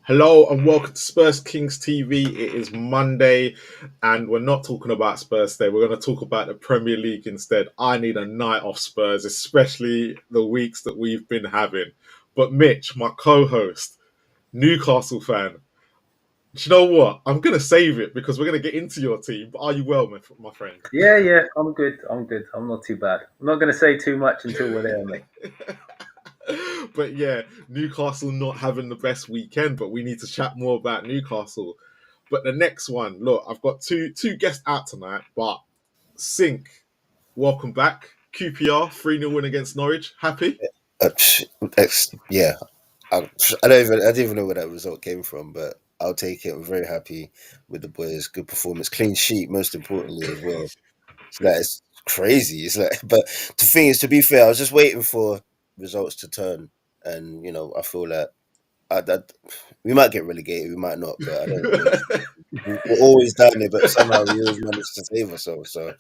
Hello and welcome to Spurs Kings TV. It is Monday and we're not talking about Spurs today. We're going to talk about the Premier League instead. I need a night off Spurs, especially the weeks that we've been having. But Mitch, my co-host, Newcastle fan, do you know what? I'm going to save it because we're going to get into your team. But are you well, my friend? Yeah, I'm good. I'm not too bad. I'm not going to say too much until we're there, mate. But yeah, Newcastle not having the best weekend, but we need to chat more about Newcastle. But the next one, look, I've got two guests out tonight, but Sink, welcome back. QPR 3-0 win against Norwich. Happy? Yeah, I didn't even know where that result came from, but I'll take it. I'm very happy with the boys. Good performance, clean sheet, most importantly as well. So that is crazy. It's like, but the thing is, to be fair, I was just waiting for results to turn, and I feel like that we might get relegated, we might not, but I don't. We're always down there, but somehow we always manage to save ourselves. So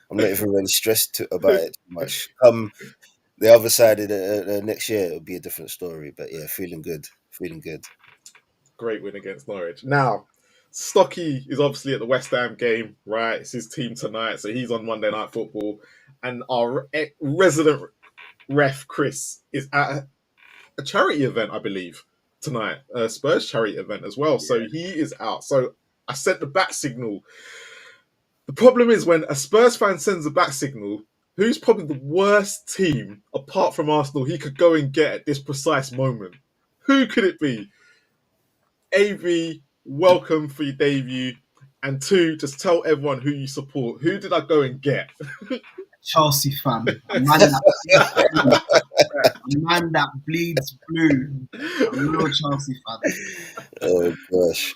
I'm not even really stressed about it too much. The other side of the next year, it'll be a different story. But yeah, feeling good. Great win against Norwich. Now, Stocky is obviously at the West Ham game, right? It's his team tonight, so he's on Monday Night Football. And our resident ref, Chris, is at a charity event, I believe, tonight. A Spurs charity event as well. So he is out. So I sent the bat signal. The problem is when a Spurs fan sends a bat signal, who's probably the worst team, apart from Arsenal, he could go and get at this precise moment? Who could it be? AV, welcome for your debut. And two, just tell everyone who you support. Who did I go and get? Chelsea fan. A man that bleeds blue. A real Chelsea fan. Oh gosh!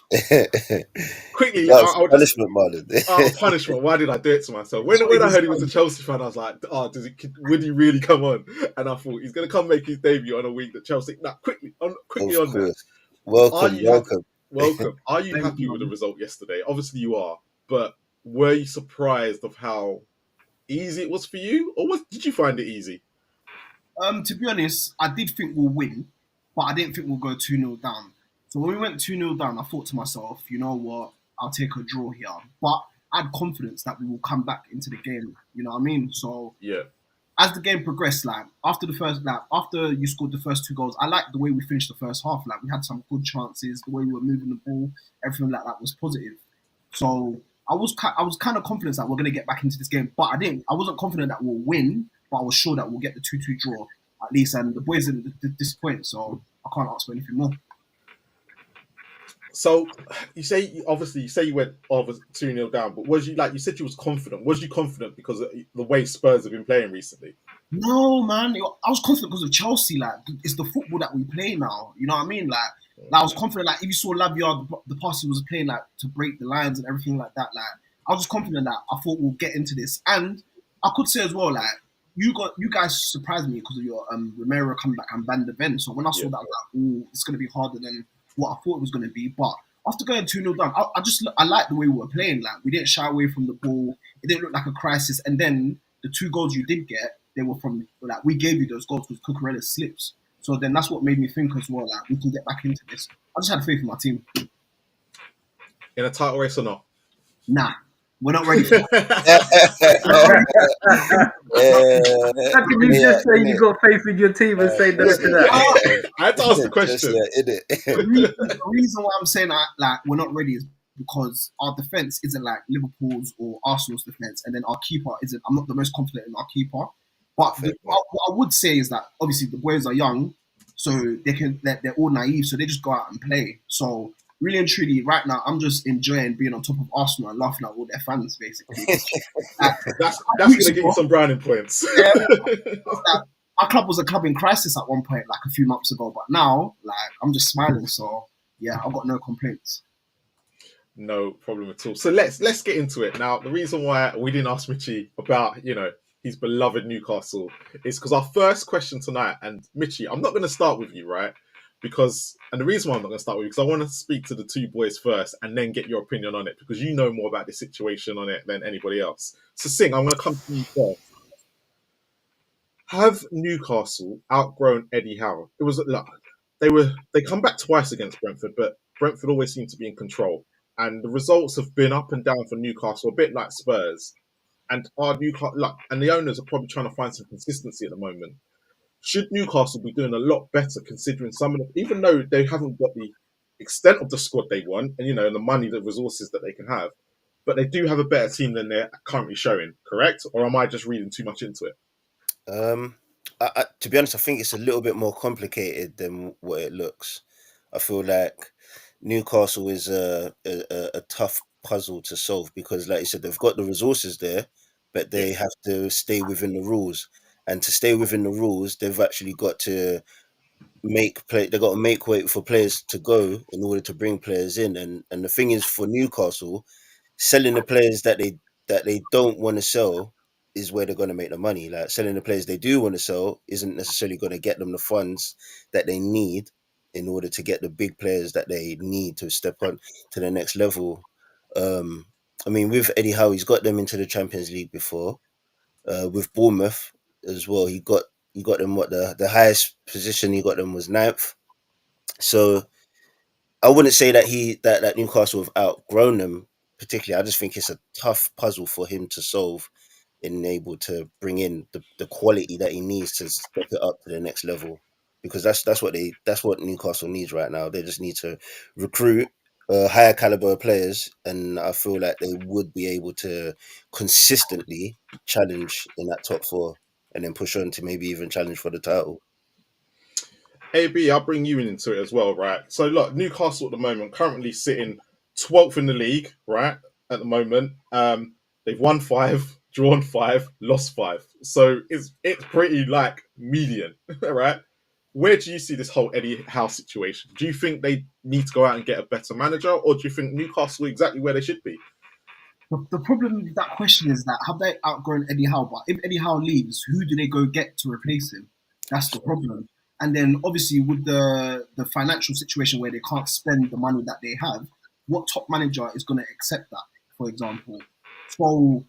Quickly, punishment, Marlon. Punishment. Why did I do it to myself? When I heard he was a Chelsea fan, I was like, would he really come on? And I thought he's going to come make his debut on a week that Chelsea. Now, quickly on that. Welcome. Are you happy with the result yesterday? Obviously you are, but were you surprised of how easy it was for you, or did you find it easy? To be honest, I did think we'll win, but I didn't think we'll go 2-0 down. So when we went 2-0 down, I thought to myself, you know what, I'll take a draw here. But I had confidence that we will come back into the game. You know what I mean? So yeah. As the game progressed, after you scored the first two goals, I liked the way we finished the first half. We had some good chances, the way we were moving the ball, everything like that was positive. So I was kind of confident that we're going to get back into this game, but I wasn't confident that we'll win, but I was sure that we'll get the 2-2 draw at least. And the boys didn't disappoint, so I can't ask for anything more. So you say you went over 2-0 down, but was you you said you was confident? Was you confident because of the way Spurs have been playing recently? No, man. I was confident because of Chelsea. It's the football that we play now. You know what I mean? I was confident. If you saw Lavia, the pass he was playing to break the lines and everything like that. I was just confident that I thought we'll get into this, and I could say as well, you guys surprised me because of your Romero coming back and Van de Ven. So when I saw that, I was like, "Ooh, it's gonna be harder than what I thought it was going to be." But after going 2-0 down, I liked the way we were playing. We didn't shy away from the ball. It didn't look like a crisis. And then the two goals you did get, they were from we gave you those goals because Cucurella's slips. So then that's what made me think as well we can get back into this. I just had faith in my team. In a title race or not? Nah. We're not ready for that. How can you just say you got faith in your team and say no to that? I had to ask the question. The reason why I'm saying that we're not ready is because our defense isn't like Liverpool's or Arsenal's defense, and then our keeper isn't. I'm not the most confident in our keeper. But what I would say is that obviously the boys are young, so they're all naive, so they just go out and play. So really and truly, right now, I'm just enjoying being on top of Arsenal and laughing at all their fans, basically. That's going to get you some browning points. Our club was a club in crisis at one point, a few months ago, but now, I'm just smiling. So yeah, I've got no complaints. No problem at all. So let's get into it now. The reason why we didn't ask Mitchie about his beloved Newcastle is because our first question tonight, and Mitchie, I'm not going to start with you, right? And the reason why I'm not going to start with you, because I want to speak to the two boys first and then get your opinion on it, because you know more about the situation on it than anybody else. So Sing, I'm going to come to you first. Have Newcastle outgrown Eddie Howe? It was they come back twice against Brentford, but Brentford always seem to be in control. And the results have been up and down for Newcastle, a bit like Spurs. And and the owners are probably trying to find some consistency at the moment. Should Newcastle be doing a lot better considering some of the, even though they haven't got the extent of the squad they want and the money, the resources that they can have, but they do have a better team than they're currently showing, correct? Or am I just reading too much into it? To be honest, I think it's a little bit more complicated than what it looks. I feel like Newcastle is a tough puzzle to solve because, like you said, they've got the resources there, but they have to stay within the rules. And to stay within the rules, they've actually got to They got to make way for players to go in order to bring players in. And the thing is, for Newcastle, selling the players that they don't want to sell is where they're going to make the money. Like selling the players they do want to sell isn't necessarily going to get them the funds that they need in order to get the big players that they need to step on to the next level. Um, I mean, with Eddie Howe, he's got them into the Champions League before. With Bournemouth as well, he got them what the highest position he got them was ninth. So I wouldn't say that that Newcastle have outgrown them particularly. I just think it's a tough puzzle for him to solve and able to bring in the quality that he needs to step it up to the next level. Because that's what Newcastle needs right now. They just need to recruit higher caliber players, and I feel like they would be able to consistently challenge in that top four, and then push on to maybe even challenge for the title. AB, I'll bring you into it as well, right? So look, Newcastle at the moment currently sitting 12th in the league, right? At the moment, they've won 5, drawn 5, lost 5. So it's pretty like median, right? Where do you see this whole Eddie Howe situation? Do you think they need to go out and get a better manager, or do you think Newcastle are exactly where they should be? The problem with that question is that have they outgrown Eddie Howe? But if Eddie Howe leaves, who do they go get to replace him? That's the problem. And then obviously with the financial situation where they can't spend the money that they have, what top manager is going to accept that? For example, so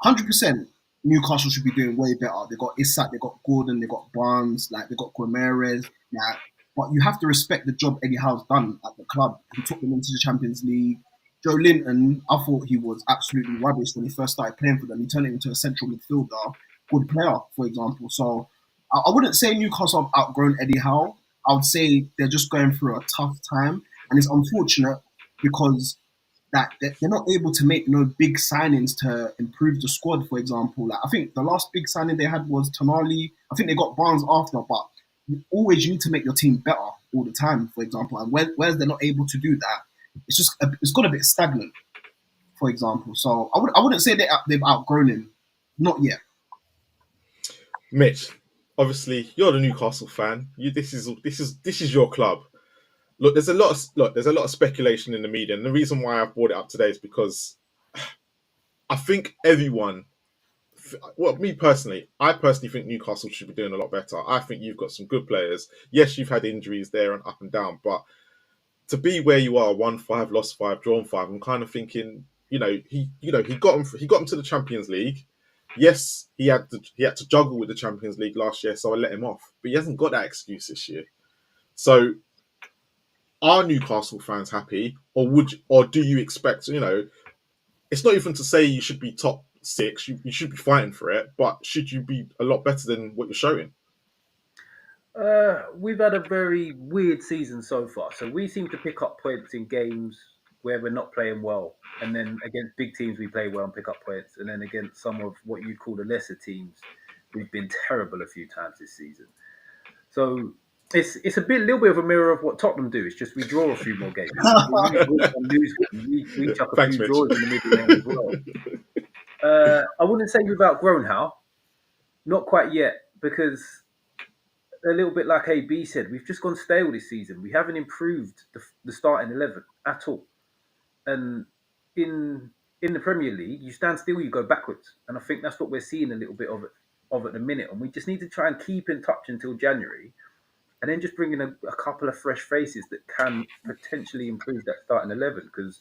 100% Newcastle should be doing way better. They got Isak, they got Gordon, they got Barnes, like they got Guimaraes, like. But you have to respect the job Eddie Howe's done at the club. He took them into the Champions League. Joe Linton, I thought he was absolutely rubbish when he first started playing for them. He turned him into a central midfielder, good player, for example. So I wouldn't say Newcastle have outgrown Eddie Howe. I would say they're just going through a tough time, and it's unfortunate because that they're not able to make no big signings to improve the squad. For example, like I think the last big signing they had was Tonali. I think they got Barnes after, but you need to make your team better all the time. For example, and whereas they're not able to do that, it's got a bit stagnant. For example, so I wouldn't say they've outgrown him, not yet. Mitch, obviously you're the Newcastle fan. This is your club. Look, there's a lot of speculation in the media, and the reason why I've brought it up today is because I think everyone. Well, I personally think Newcastle should be doing a lot better. I think you've got some good players. Yes, you've had injuries there and up and down, but to be where you are, won 5, lost 5, drawn 5, I'm kind of thinking, he got him to the Champions League. Yes, he had to juggle with the Champions League last year, so I let him off. But he hasn't got that excuse this year. So are Newcastle fans happy, or do you expect? It's not even to say you should be top 6. You should be fighting for it, but should you be a lot better than what you're showing? We've had a very weird season so far. So we seem to pick up points in games where we're not playing well, and then against big teams we play well and pick up points, and then against some of what you call the lesser teams, we've been terrible a few times this season. So it's a little bit of a mirror of what Tottenham do. It's just we draw a few more games. We chuck a few draws in the middle as well. I wouldn't say we've outgrown Howe, not quite yet, because a little bit like AB said, we've just gone stale this season. We haven't improved the starting 11 at all. And in the Premier League, you stand still, you go backwards. And I think that's what we're seeing a little bit of at the minute. And we just need to try and keep in touch until January, and then just bring in a couple of fresh faces that can potentially improve that starting 11. Because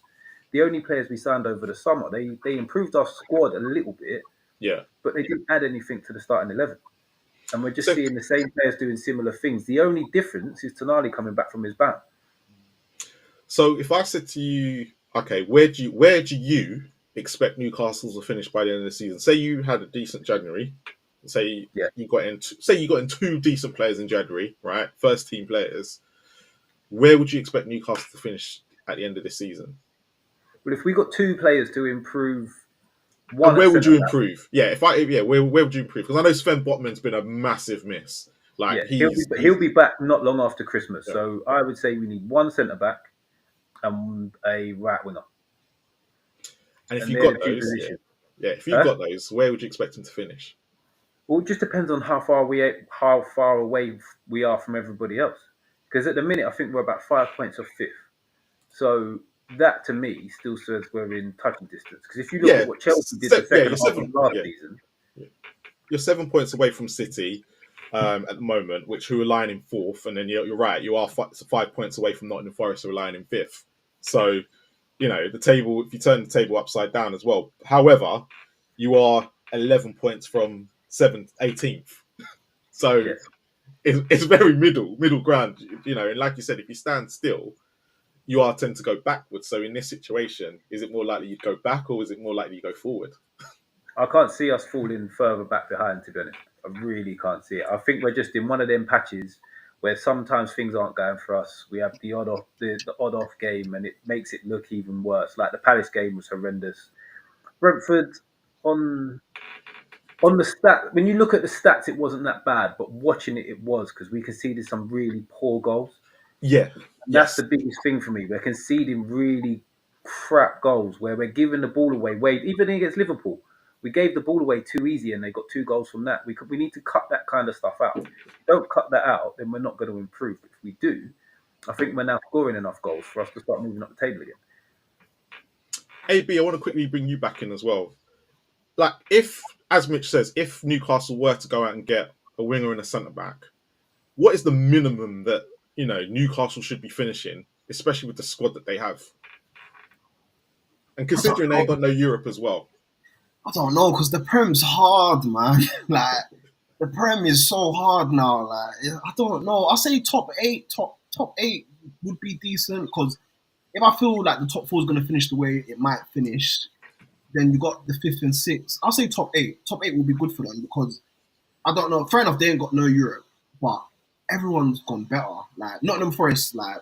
the only players we signed over the summer, they improved our squad a little bit, Yeah, but they didn't add anything to the starting 11. And we're just seeing the same players doing similar things. The only difference is Tonali coming back from his ban. So if I said to you, okay, where do you expect Newcastle to finish by the end of the season? Say you had a decent January. Say Yeah. you got in two decent players in January, right? First team players. Where would you expect Newcastle to finish at the end of this season? Well, if we got two players to improve, And one at where would centre you back, improve? Yeah, where would you improve? Because I know Sven Botman's been a massive miss. Like yeah, he's he'll be back not long after Christmas. yeah. So I would say we need one centre back and a right winger. And if And you they're got the two those, positions. if you got those, where would you expect him to finish? Well, it just depends on how far away we are from everybody else. Because at the minute, I think we're about 5 points off fifth. So that to me still says we're in touching distance. Because if you look Yeah, at what Chelsea did the second you're half of last season, you're 7 points away from City at the moment, who are lying in fourth, and then you're right, you are 5 points away from Nottingham Forest, who are lying in fifth. So, the table, if you turn the table upside down as well. However, you are 11 points from 18th. So yes. it's very middle ground, and like you said, if you stand still, you are tend to go backwards. So in this situation, is it more likely you'd go back, or is it more likely you go forward? I can't see us falling further back behind, to be honest. I really can't see it. I think we're just in one of them patches where sometimes things aren't going for us. We have the odd off game, and it makes it look even worse. Like the Palace game was horrendous. Brentford on the stat, when you look at the stats, it wasn't that bad, but watching it, it was, because we conceded some really poor goals. Yeah, and that's the biggest thing for me. We're conceding really crap goals where we're giving the ball away. Even against Liverpool, we gave the ball away too easy, and they got 2 goals from that. We need to cut that kind of stuff out. If we don't cut that out, then we're not going to improve. If we do, I think we're now scoring enough goals for us to start moving up the table again. AB, I want to quickly bring you back in as well. Like, if, as Mitch says, if Newcastle were to go out and get a winger and a centre back, what is the minimum that Newcastle should be finishing, especially with the squad that they have, and considering they ain't got no Europe as well? I don't know, because the Prem's hard, man. Like, the Prem is so hard now. Like, I don't know. I'll say top 8 would be decent, because if I feel like the top 4 is going to finish the way it might finish, then you got the 5th and 6th. I'll say top 8. Top 8 will be good for them, because I don't know. Fair enough, they ain't got no Europe, but everyone's gone better. Like, Nottingham Forest, like,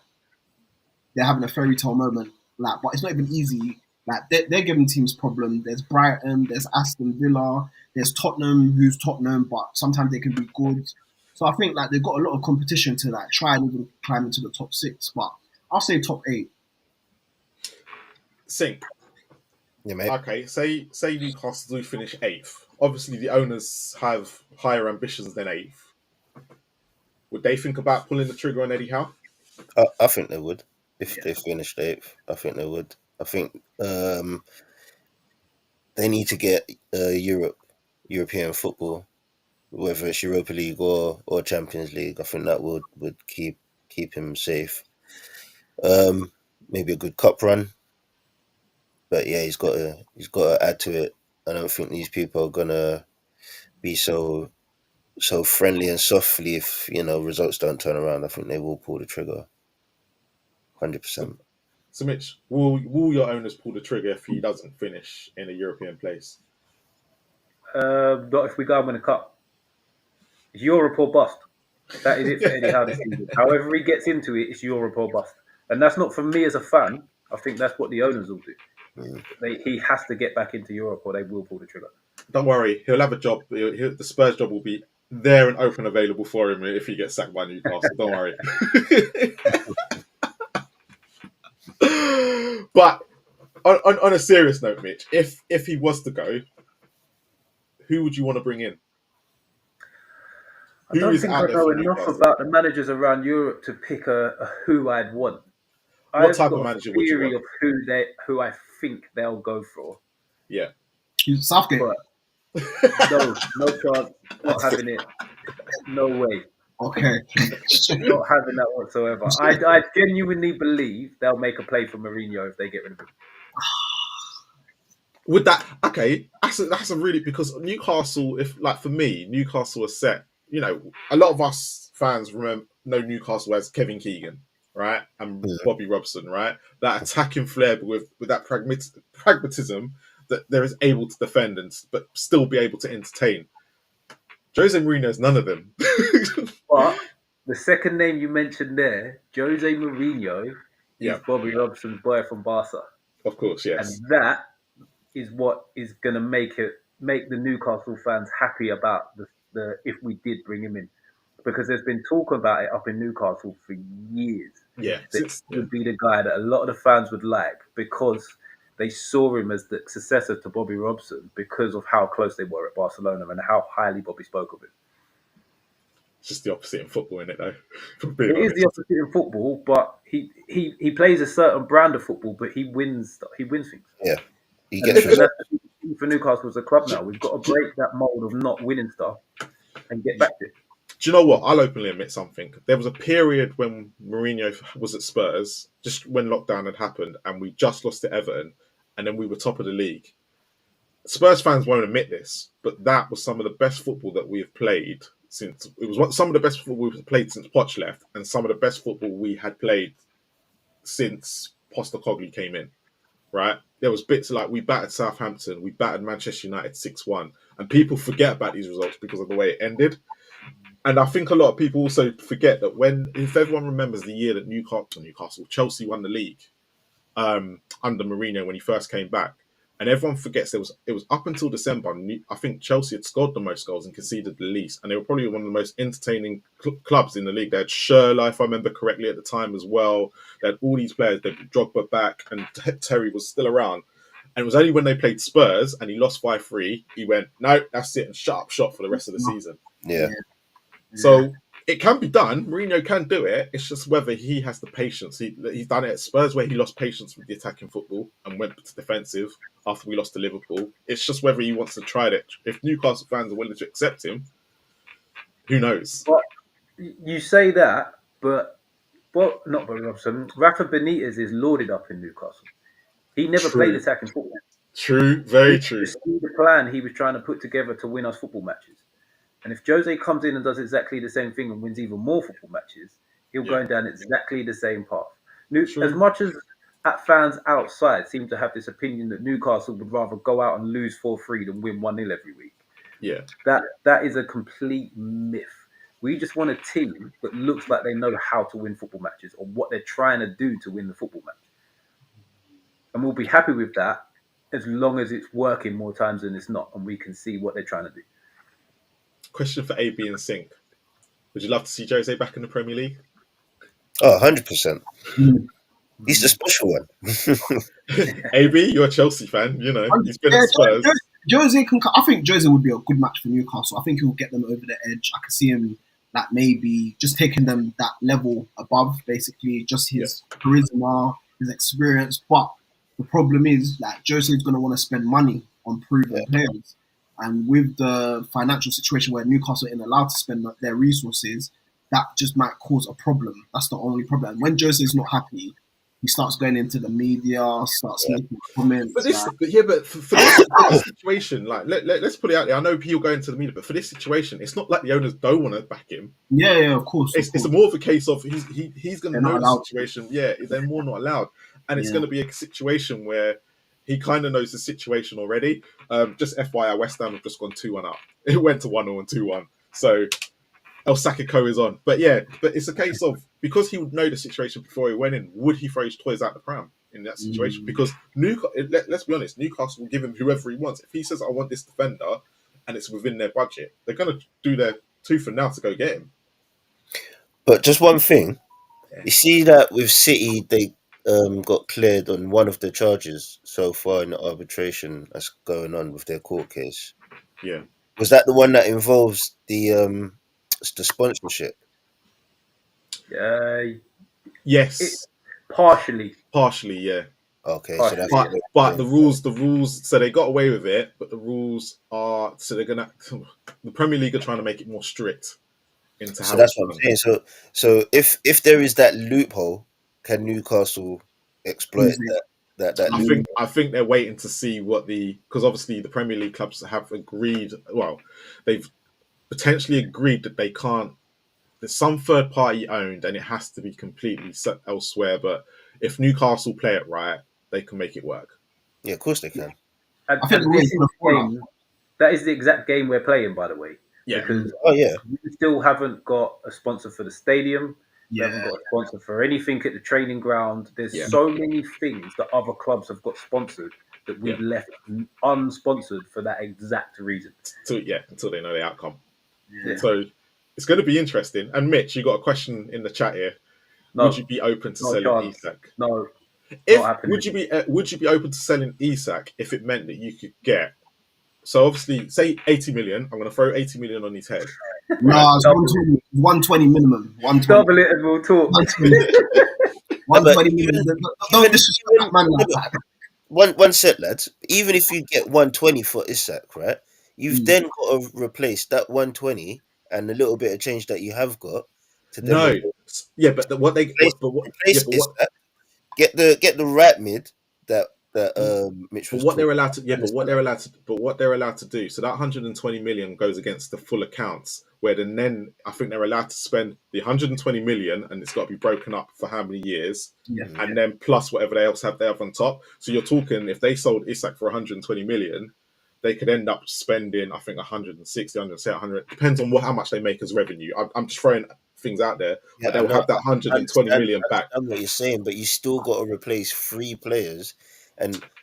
they're having a fairy tale moment. Like, but it's not even easy. Like, they're giving teams problems. There's Brighton, there's Aston Villa, there's Tottenham, who's Tottenham, but sometimes they can be good. So I think like they've got a lot of competition to like try and even climb into the top 6. But I'll say top 8. Sink. Yeah, mate. Okay, say Newcastle do finish 8th. Obviously, the owners have higher ambitions than 8th. Would they think about pulling the trigger on Eddie Howe? I think they would. If they finished 8th, I think they would. I think they need to get European football, whether it's Europa League or Champions League. I think that would keep him safe. Maybe a good cup run, but yeah, he's got to add to it. I don't think these people are gonna be so friendly and softly if results don't turn around. I think they will pull the trigger, 100%. So Mitch, will your owners pull the trigger if he doesn't finish in a European place? Not if we go and win a cup. It's Europe or bust. That is it for Eddie Howe this season. However he gets into it, it's Europe or bust. And that's not from me as a fan. I think that's what the owners will do. He has to get back into Europe or they will pull the trigger. Don't worry, he'll have a job. The Spurs job will be there and open available for him if he gets sacked by Newcastle. Don't worry. But on a serious note, Mitch, if he was to go, who would you want to bring in? I don't think I know enough about the managers around Europe to pick a who I'd want. What type of manager would you want? Of who I think they'll go for. Yeah. Southgate. But no chance. Not having it. No way. Okay. Not having that whatsoever. I genuinely believe they'll make a play for Mourinho if they get rid of him. Would that that's a really, because Newcastle, for me, Newcastle are set. A lot of us fans know Newcastle as Kevin Keegan, right, and Mhm. Bobby Robson, right, that attacking flair with that pragmatism that they're able to defend but still be able to entertain. Jose Mourinho's none of them. But the second name you mentioned there, Jose Mourinho, Yeah, is Bobby Robson's boy from Barca, of course, and yes. that is what is going to make the Newcastle fans happy about the if we did bring him in, because there's been talk about it up in Newcastle for years Yeah, that since he would be the guy that a lot of the fans would like because they saw him as the successor to Bobby Robson because of how close they were at Barcelona and how highly Bobby spoke of him. it's just the opposite in football, isn't it? Though, for being It is the honest. opposite in football, but he plays a certain brand of football, but he wins things. Yeah, he And, gets and results. that's the key for Newcastle as a club now. We've got to break that mold of not winning stuff and get back to it. Do you know what? I'll openly admit something. There was a period when Mourinho was at Spurs, just when lockdown had happened, and we just lost to Everton, and then we were top of the league. Spurs fans won't admit this, but that was some of the best football that we have played since. It was some of the best football we've played since Poch left, and some of the best football we had played since Postecoglou came in. Right? There was bits like we battered Southampton, we battered Manchester United 6-1, and people forget about these results because of the way it ended. And I think a lot of people also forget that if everyone remembers the year that Chelsea won the league under Mourinho when he first came back, and everyone forgets it was up until December. I think Chelsea had scored the most goals and conceded the least, and they were probably one of the most entertaining clubs in the league. They had Schürrle, if I remember correctly, at the time as well. They had all these players. They had Drogba back, and Terry was still around. And it was only when they played Spurs and he lost 5-3, he went, no, that's it, and shut up shop for the rest of the season. Yeah. So it can be done. Mourinho can do it. It's just whether he has the patience. He's done it at Spurs where he lost patience with the attacking football and went to defensive after we lost to Liverpool. It's just whether he wants to try it. If Newcastle fans are willing to accept him, who knows? But you say that, but not Bobby Robson. Rafa Benitez is lauded up in Newcastle. He never played attacking football. True, very We true. see the plan he was trying to put together to win us football matches. And if Jose comes in and does exactly the same thing and wins even more football matches, he'll go down exactly the same path. As much as fans outside seem to have this opinion that Newcastle would rather go out and lose 4-3 than win 1-0 every week. Yeah. That is a complete myth. We just want a team that looks like they know how to win football matches or what they're trying to do to win the football match. And we'll be happy with that as long as it's working more times than it's not and we can see what they're trying to do. Question for AB and Sync. Would you love to see Jose back in the Premier League? Oh, 100%. He's the special one. AB, you're a Chelsea fan, you know. He's been at Spurs. Jose can. I think Jose would be a good match for Newcastle. I think he'll get them over the edge. I could see him maybe just taking them that level above, basically, just his charisma, his experience. But the problem is that Jose is going to want to spend money on proven players. And with the financial situation where Newcastle ain't allowed to spend their resources, that just might cause a problem. That's the only problem. And when Jose is not happy, he starts going into the media, starts making comments. But for this situation, like let's put it out there. I know he'll go into the media, but for this situation, it's not like the owners don't want to back him. Yeah, of course. It's more of a case of he's going to know the situation. Yeah, they're more not allowed, and it's going to be a situation where he kind of knows the situation already. Just FYI, West Ham have just gone 2-1 up. It went to 1-0 and 2-1. So El Sakiko is on. But it's a case of, because he would know the situation before he went in, would he throw his toys out the pram in that situation? Because let's be honest, Newcastle will give him whoever he wants. If he says, I want this defender, and it's within their budget, they're going to do their tooth and nail to go get him. But just one thing, you see that with City, they got cleared on one of the charges so far in the arbitration that's going on with their court case. Yeah. Was that the one that involves the sponsorship? Yes. Partially, yeah. Okay, partially. so but the rules, so they got away with it, but the rules are, so the Premier League are trying to make it more strict into how. So that's what I'm saying. So if there is that loophole, can Newcastle exploit that? I think they're waiting to see because obviously the Premier League clubs have agreed. Well, they've potentially agreed that they can't there's some third party owned, and it has to be completely set elsewhere. But if Newcastle play it right, they can make it work. Yeah, of course they can. And, I think and we're this is gonna the game. That is the exact game we're playing, by the way. Yeah. Because Oh yeah, we still haven't got a sponsor for the stadium. We haven't Yeah. got a sponsor for anything at the training ground. There's Yeah. so many things that other clubs have got sponsored that we've left unsponsored for that exact reason. Until they know the outcome. Yeah. So it's going to be interesting. And Mitch, you got a question in the chat here. No, Would you be open to no selling chance. Isak? No. If happening. would you be open to selling Isak if it meant that you could get? So obviously, say 80 million. I'm going to throw 80 million on his head. No, it's 120 minimum. 120. Double it and we'll talk. 120 minimum. Don't disrespect that man like that. one set, lads. Even if you get 120 for Isak, right? You've then got to replace that 120 and a little bit of change that you have got to then No, yeah, but replace Isak. Get the right mid that Mitch was. But what they're allowed to do. So that 120 million goes against the full accounts, where then I think they're allowed to spend the 120 million, and it's got to be broken up for how many years, and then plus whatever they else have they have on top. So you're talking if they sold Isak for 120 million, they could end up spending I think 160, 100, depends on how much they make as revenue. I'm just throwing things out there, but they'll have that 120 million back. I know what you're saying, but you still got to replace 3 players.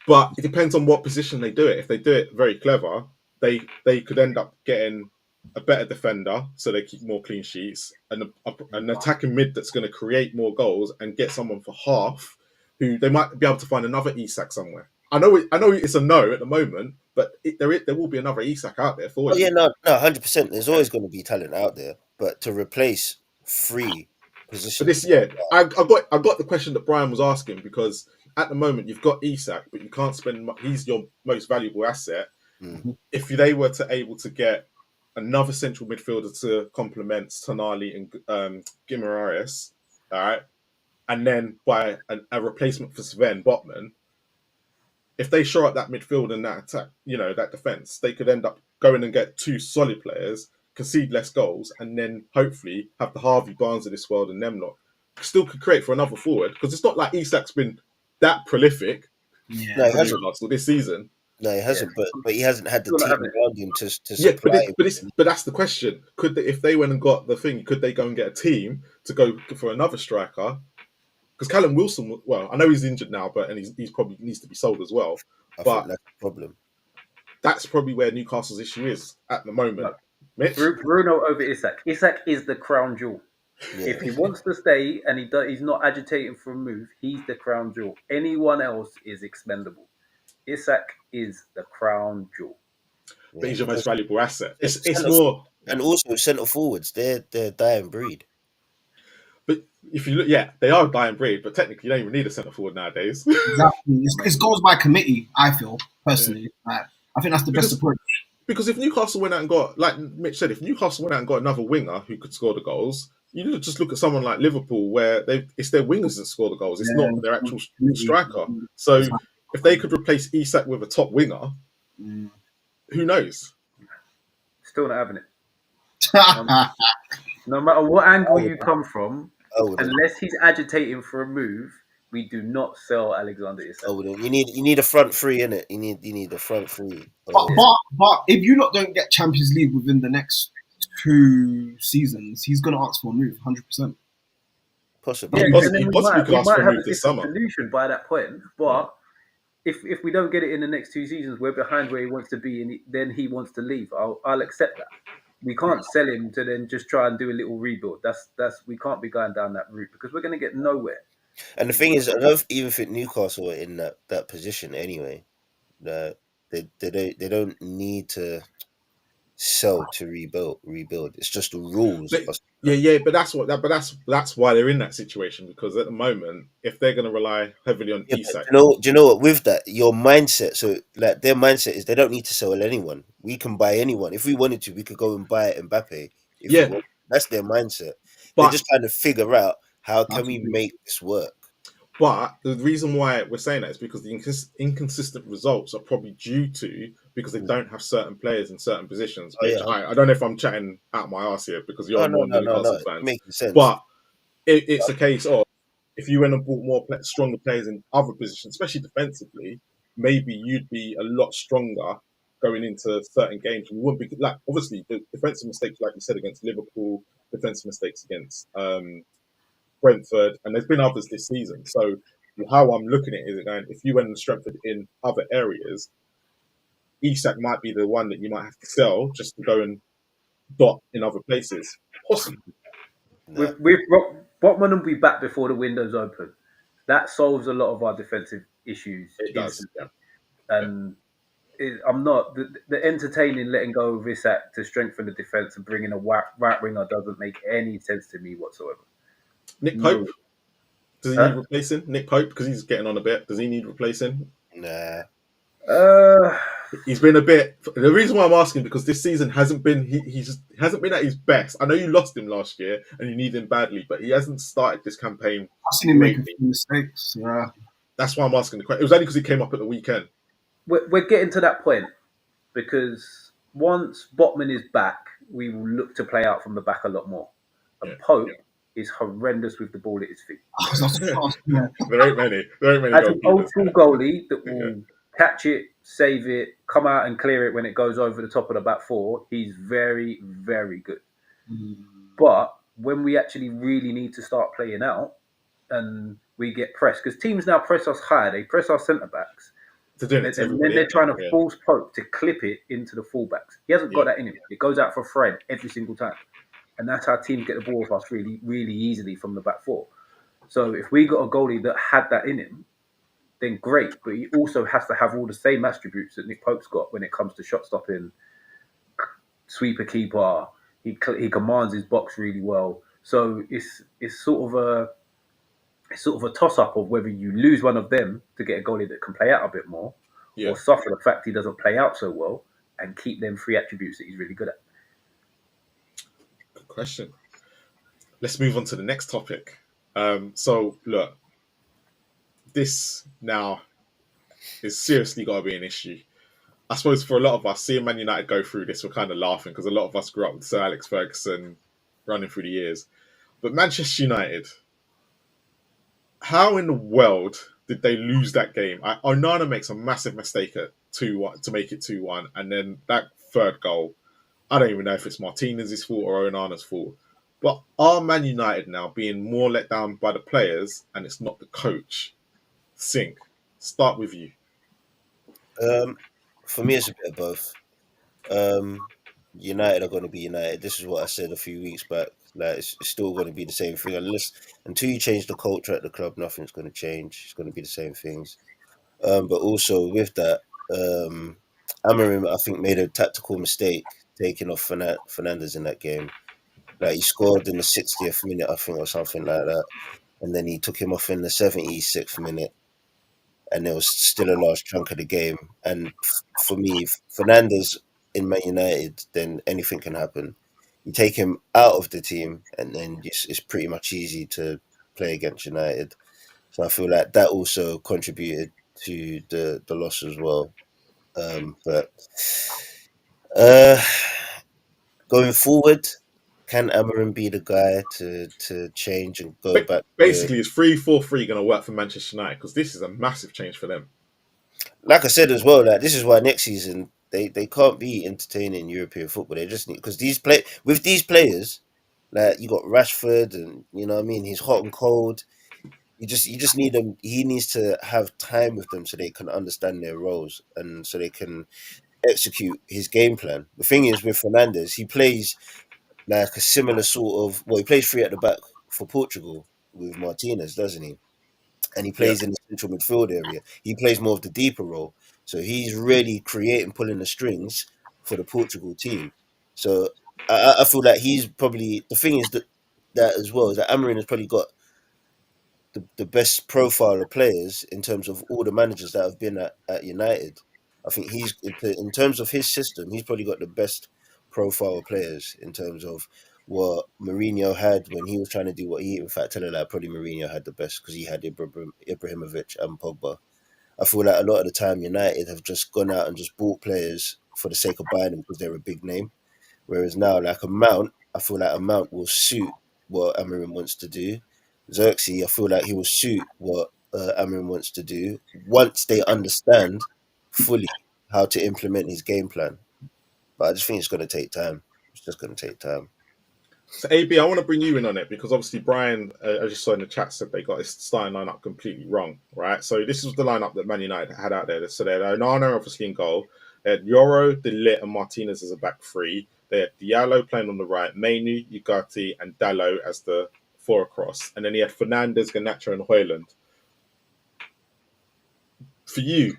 But it depends on what position they do it. If they do it very clever, they could end up getting a better defender, so they keep more clean sheets, and an attacking mid that's going to create more goals, and get someone for half, who they might be able to find another Isak somewhere. I know it's a no at the moment, but there will be another Isak out there for you. Yeah, no, 100%. There's always going to be talent out there, but to replace 3 positions. But this, I got the question that Brian was asking, because at the moment you've got Isak, but you can't spend. He's your most valuable asset. Mm-hmm. If they were able to get another central midfielder to complement Tonali and Guimaraes, all right, and then buy a replacement for Sven Botman, if they shore up that midfield and that attack, that defense, they could end up going and get 2 solid players, concede less goals, and then hopefully have the Harvey Barnes of this world and them lot still could create for another forward, because it's not like Isak's been that prolific No, for Newcastle this season. No, he hasn't, but he hasn't had the team around him to supply. But that's the question. If they went and got the thing, could they go and get a team to go for another striker? Because Callum Wilson, well, I know he's injured now, and he's probably needs to be sold as well. I think that's the problem. That's probably where Newcastle's issue is at the moment. Mitch? Bruno over Isak. Isak is the crown jewel. Yeah. If he wants to stay and he's not agitating for a move, he's the crown jewel. Anyone else is expendable. Isak is the crown jewel. But he's your most valuable asset. It's more, and also centre forwards. They're dying breed. But if you look, they are dying breed. But technically, you don't even need a centre forward nowadays. Exactly, it goes by committee. I feel personally, I think that's the best approach. Because if Newcastle went out and got, like Mitch said, if Newcastle went out and got another winger who could score the goals, you need to just look at someone like Liverpool, where it's their wingers that score the goals. It's not their actual striker. So if they could replace Isak with a top winger, who knows? Still not having it. No matter what angle you come from, unless he's agitating for a move, we do not sell Alexander Isak. You need a front 3 in it. You need a front 3. But if you lot don't get Champions League within the next 2 seasons, he's going to ask for a move, 100%. Possibly. Yeah, Possibly we could ask might for a have move a this different summer. solution by that point. But if we don't get it in the next 2 seasons, we're behind where he wants to be, and then he wants to leave. I'll accept that. We can't sell him to then just try and do a little rebuild. We can't be going down that route, because we're going to get nowhere. And the thing is, I don't even think Newcastle are in that position anyway. They don't need to sell to rebuild. It's just the rules. But that's why they're in that situation, because at the moment, if they're going to rely heavily on Isak, do you know what? With that, your mindset. So like their mindset is they don't need to sell anyone. We can buy anyone if we wanted to. We could go and buy Mbappe. That's their mindset. They're just trying to figure out how can we make this work. But the reason why we're saying that is because the inconsistent results are probably due to because they don't have certain players in certain positions. Oh Which yeah. I don't know if I'm chatting out my arse here because you're Oh more no. Newcastle fans, Making sense. but it's a case of if you went and bought more stronger players in other positions, especially defensively, maybe you'd be a lot stronger going into certain games. We wouldn't be like obviously the defensive mistakes, like you said, against Liverpool, defensive mistakes against Brentford, and there's been others this season. So how I'm looking at it is going, if you went and strengthened in other areas, Isak might be the one that you might have to sell just to go and dot in other places. Possibly. Nah. With Botman will be back before the window's open. That solves a lot of our defensive issues It does. instantly. Yeah. And I'm not the entertaining letting go of Isak to strengthen the defense and bringing a right winger doesn't make any sense to me whatsoever. Nick No. Pope, does he Huh? need replacing? Nick Pope, because he's getting on a bit. Does he need replacing? Nah. He's been a bit. The reason why I'm asking because this season hasn't been. He's hasn't been at his best. I know you lost him last year and you need him badly, but he hasn't started this campaign. I've seen him make a greatly. few mistakes. Yeah. That's why I'm asking the question. It was only because he came up at the weekend. We're getting to that point because once Botman is back, we will look to play out from the back a lot more. And Pope is horrendous with the ball at his feet. Yeah. There ain't many. As an old school goalie that will catch it, save it, come out and clear it when it goes over the top of the back four, he's very, very good. But when we actually really need to start playing out and we get pressed, because teams now press us high, they press our centre backs. And then they're trying to force Pope to clip it into the fullbacks. He hasn't got that in him. It goes out for Fred every single time. And that's how teams get the ball off us really, really easily from the back four. So if we got a goalie that had that in him, then great. But he also has to have all the same attributes that Nick Pope's got when it comes to shot stopping, sweeper keeper. He commands his box really well. So it's sort of a toss up of whether you lose one of them to get a goalie that can play out a bit more, or suffer the fact he doesn't play out so well and keep them three attributes that he's really good at. Good question. Let's move on to the next topic. So look, this now is seriously got to be an issue. I suppose for a lot of us, seeing Man United go through this, we're kind of laughing because a lot of us grew up with Sir Alex Ferguson running through the years. But Manchester United, how in the world did they lose that game? Onana makes a massive mistake at 2-1 to make it 2-1, and then that third goal, I don't even know if it's Martinez's fault or Onana's fault. But are Man United now being more let down by the players and it's not the coach? Sink, start with you. For me, it's a bit of both. United are going to be United. This is what I said a few weeks back. Like it's still going to be the same thing until you change the culture at the club, nothing's going to change. It's going to be the same things. But also with that, Amorim I think made a tactical mistake taking off Fernandes in that game. Like he scored in the 60th minute, I think, or something like that, and then he took him off in the 76th minute, and there was still a large chunk of the game. And for me, Fernandes in Man United, then anything can happen. You take him out of the team, and then it's pretty much easy to play against United. So I feel like that also contributed to the loss as well. But going forward, can Amarin be the guy to change and go back? Basically, is 3-4-3 going to work for Manchester United? Because this is a massive change for them. Like I said as well, like this is why next season they can't be entertaining European football. They just need because these players, like you got Rashford, and you know what I mean. He's hot and cold. You just need them. He needs to have time with them so they can understand their roles and so they can execute his game plan. The thing is with Fernandes, he plays like a similar sort of he plays three at the back for Portugal with Martinez, doesn't he? And he plays in the central midfield area. He plays more of the deeper role. So he's really pulling the strings for the Portugal team. So I feel like he's probably the thing is that as well is that Amorim has probably got the best profile of players in terms of all the managers that have been at United. I think he's in terms of his system, he's probably got the best profile of players in terms of what Mourinho had when he was trying to do what he. In fact, telling that probably Mourinho had the best because he had Ibrahimovic and Pogba. I feel like a lot of the time United have just gone out and just bought players for the sake of buying them because they're a big name. Whereas now, like a Mount, I feel like a Mount will suit what Amorim wants to do. Xerxes, I feel like he will suit what Amorim wants to do once they understand fully how to implement his game plan. But I just think it's going to take time. It's just going to take time. So AB, I want to bring you in on it because obviously Brian, I just saw in the chat, said they got his starting lineup completely wrong, right? So this is the lineup that Man United had out there. So they had Onana obviously in goal. They had Yoro, De Ligt, and Martinez as a back three. They had Diallo playing on the right, Mainu, Ugarte, and Dallo as the four across. And then he had Fernandes, Garnacho, and Højlund. For you,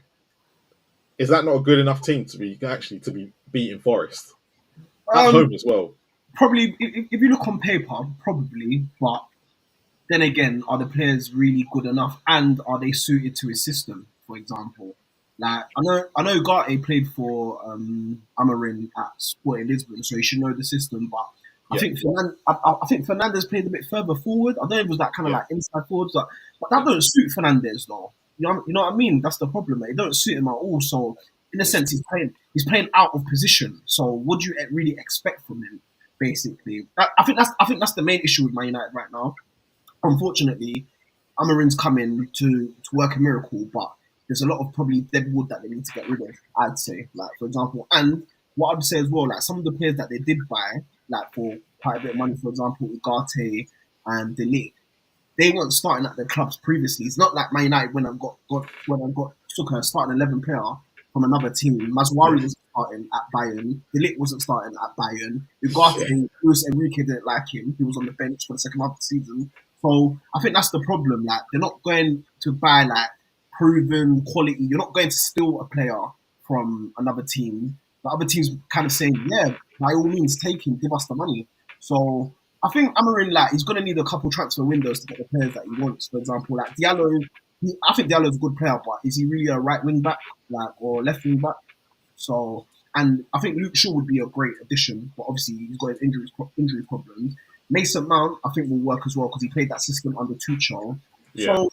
is that not a good enough team to be beating Forest at home as well? Probably, if you look on paper, probably, but then again, are the players really good enough, and are they suited to his system? For example, like I know Ugarte played for Amorim at Sporting Lisbon, so he should know the system. But I think I think Fernandes played a bit further forward. I don't know if it was that kind of like inside forward, but that don't suit Fernandes though. You know what I mean? That's the problem. It don't suit him at all. So in a sense, he's playing out of position. So what do you really expect from him? Basically, I think that's the main issue with Man United right now. Unfortunately, Amarin's coming to work a miracle, but there's a lot of probably dead wood that they need to get rid of, I'd say. Like, for example, and what I'd say as well, like some of the players that they did buy, like for quite a bit of money, for example, Ugarte and De Ligt, they weren't starting at their clubs previously. It's not like Man United when I got took a starting 11 player from another team. Mazwari wasn't starting at Bayern. De Ligt wasn't starting at Bayern. Ugarte, Luis Enrique didn't like him. He was on the bench for the second half of the season. So I think that's the problem. Like they're not going to buy like proven quality. You're not going to steal a player from another team. The other team's kind of saying, yeah, by all means, take him, give us the money. So I think Amorim, like, he's going to need a couple transfer windows to get the players that he wants. For example, like Diallo, I think Diallo's a good player, but is he really a right wing back, like, or left wing back? So, and I think Luke Shaw would be a great addition, but obviously he's got his injury problems. Mason Mount, I think, will work as well because he played that system under Tuchel. Yeah. So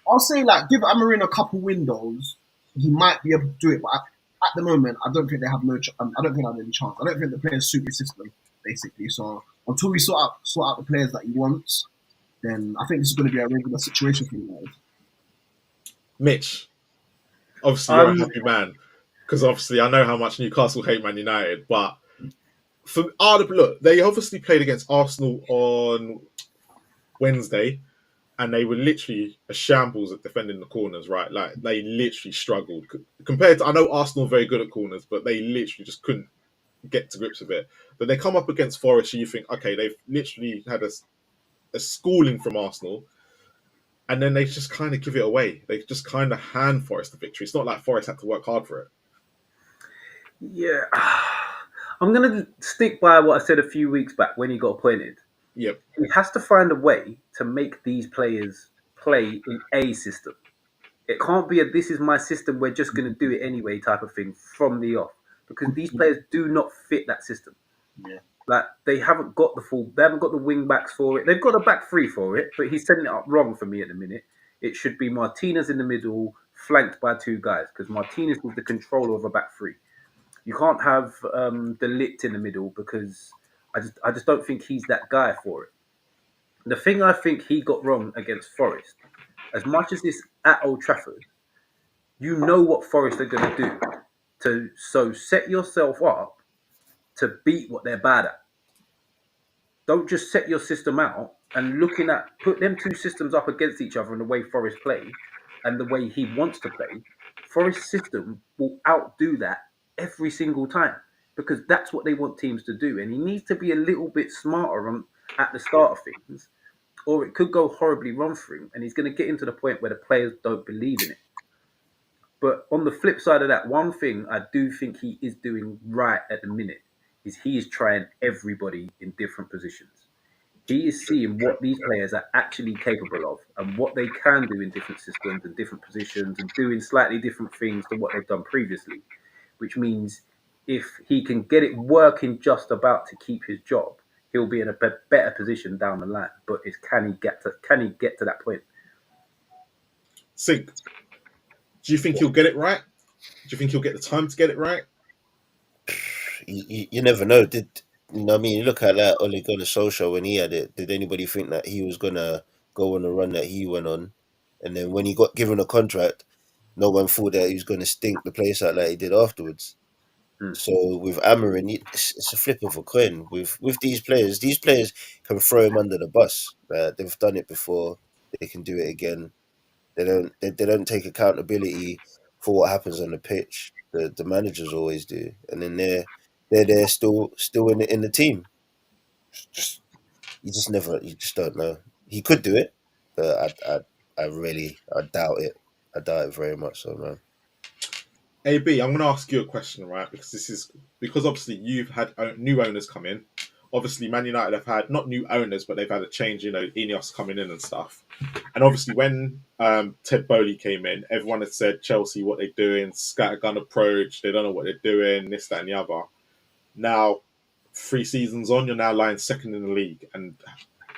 I'll say, like, give Amorim a couple windows. He might be able to do it, but at the moment, I don't think they have I don't think they have any chance. I don't think the players suit his system, basically. So until we sort out the players that he wants, then I think this is going to be a regular situation for you guys. Mitch, obviously you're a happy man because obviously I know how much Newcastle hate Man United, but look, they obviously played against Arsenal on Wednesday, and they were literally a shambles at defending the corners, right? Like they literally struggled compared to. I know Arsenal are very good at corners, but they literally just couldn't get to grips with it. But they come up against Forest, and you think, okay, they've literally had a schooling from Arsenal, and then they just kind of give it away. They just kind of hand Forest the victory. It's not like Forest had to work hard for it. Yeah. I'm going to stick by what I said a few weeks back when he got appointed. Yep. He has to find a way to make these players play in a system. It can't be this is my system, we're just going to do it anyway type of thing from the off. Because these players do not fit that system. Yeah. Like, they haven't got the wing backs for it. They've got a back three for it, but he's setting it up wrong for me at the minute. It should be Martinez in the middle, flanked by two guys, because Martinez is the controller of a back three. You can't have De Ligt in the middle because I just don't think he's that guy for it. The thing I think he got wrong against Forest, as much as it's at Old Trafford, you know what Forest are going to do. So set yourself up to beat what they're bad at. Don't just set your system out and put them two systems up against each other in the way Forest play and the way he wants to play. Forest's system will outdo that every single time because that's what they want teams to do. And he needs to be a little bit smarter at the start of things, or it could go horribly wrong for him. And he's going to get into the point where the players don't believe in it. But on the flip side of that, one thing I do think he is doing right at the minute is he is trying everybody in different positions. He is seeing what these players are actually capable of and what they can do in different systems and different positions and doing slightly different things to what they've done previously, which means if he can get it working just about to keep his job, he'll be in a better position down the line. But can he get to that point? Sink. Do you think he'll get it right? Do you think he'll get the time to get it right? You never know. You know what I mean? You look at that Ole Gunnar Solskjaer when he had it. Did anybody think that he was gonna go on the run that he went on? And then when he got given a contract, no one thought that he was gonna stink the place out like he did afterwards. Hmm. So with Amarin, it's a flip of a coin. With these players can throw him under the bus. They've done it before. They can do it again. They don't take accountability for what happens on the pitch. The managers always do, and then they're there still in the team. Just you just don't know. He could do it, but I doubt it. I doubt it very much. So man. AB, I'm going to ask you a question, right? Because obviously you've had new owners come in. Obviously, Man United have had not new owners, but they've had a change. Ineos coming in and stuff. And obviously, when Ted Bowley came in, everyone had said Chelsea, what they're doing, scattergun approach. They don't know what they're doing, this, that, and the other. Now, 3 seasons on, you're now lying second in the league, and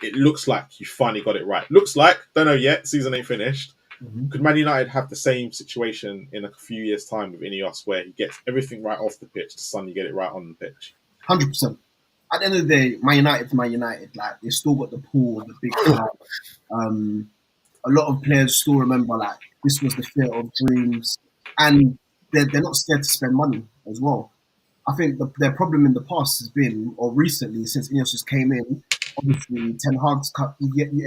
it looks like you finally got it right. Looks like, don't know yet. Season ain't finished. Mhm. Could Man United have the same situation in a few years' time with Ineos, where he gets everything right off the pitch to suddenly get it right on the pitch? 100%. At the end of the day, Man United's Man United. Like, they still got the pool of the big club. A lot of players still remember, like, this was the field of dreams. And they're not scared to spend money as well. I think their problem in the past has been, or recently, since Ineos just came in, obviously, you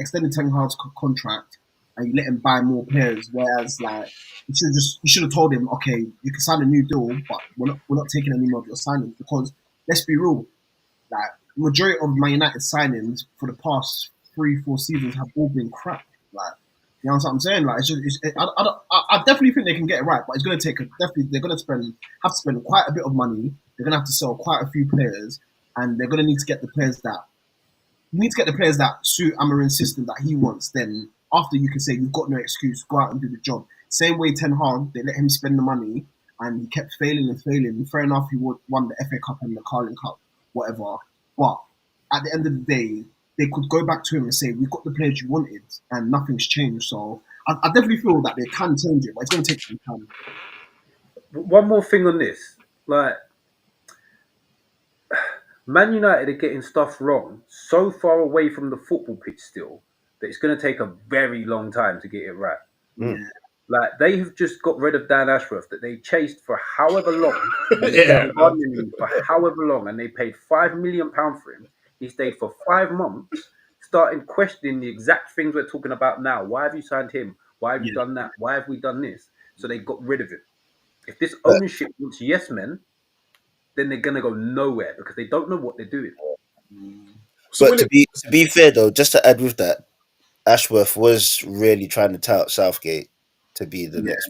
extended Ten Hag's contract and you let him buy more players. Whereas, like, you should have told him, okay, you can sign a new deal, but we're not taking any more of your signings, because let's be real, like, majority of My United signings for the past 3-4 seasons have all been crap. Like, you know what I'm saying? Like, I definitely think they can get it right, but it's going to take they're going to have to spend quite a bit of money. They're going to have to sell quite a few players, and they're going to need to get the players that suit Amarin's system that he wants. Then after, you can say you've got no excuse, go out and do the job. Same way Ten Hag, they let him spend the money, and he kept failing and failing. Fair enough, he won the FA Cup and the Carling Cup, whatever. But at the end of the day, they could go back to him and say, we've got the players you wanted, and nothing's changed. So I definitely feel that they can change it, but it's going to take some time. One more thing on this, like, Man United are getting stuff wrong so far away from the football pitch still that it's going to take a very long time to get it right. Mm. Yeah. Like, they have just got rid of Dan Ashworth that they chased for however long. Yeah. For however long, and they paid £5 million for him. He stayed for 5 months, starting questioning the exact things we're talking about now. Why have you signed him? Why have you done that? Why have we done this? So they got rid of him. If this ownership wants yes men, then they're gonna go nowhere because they don't know what they're doing. So But to be fair though, just to add with that, Ashworth was really trying to tout Southgate to be the next.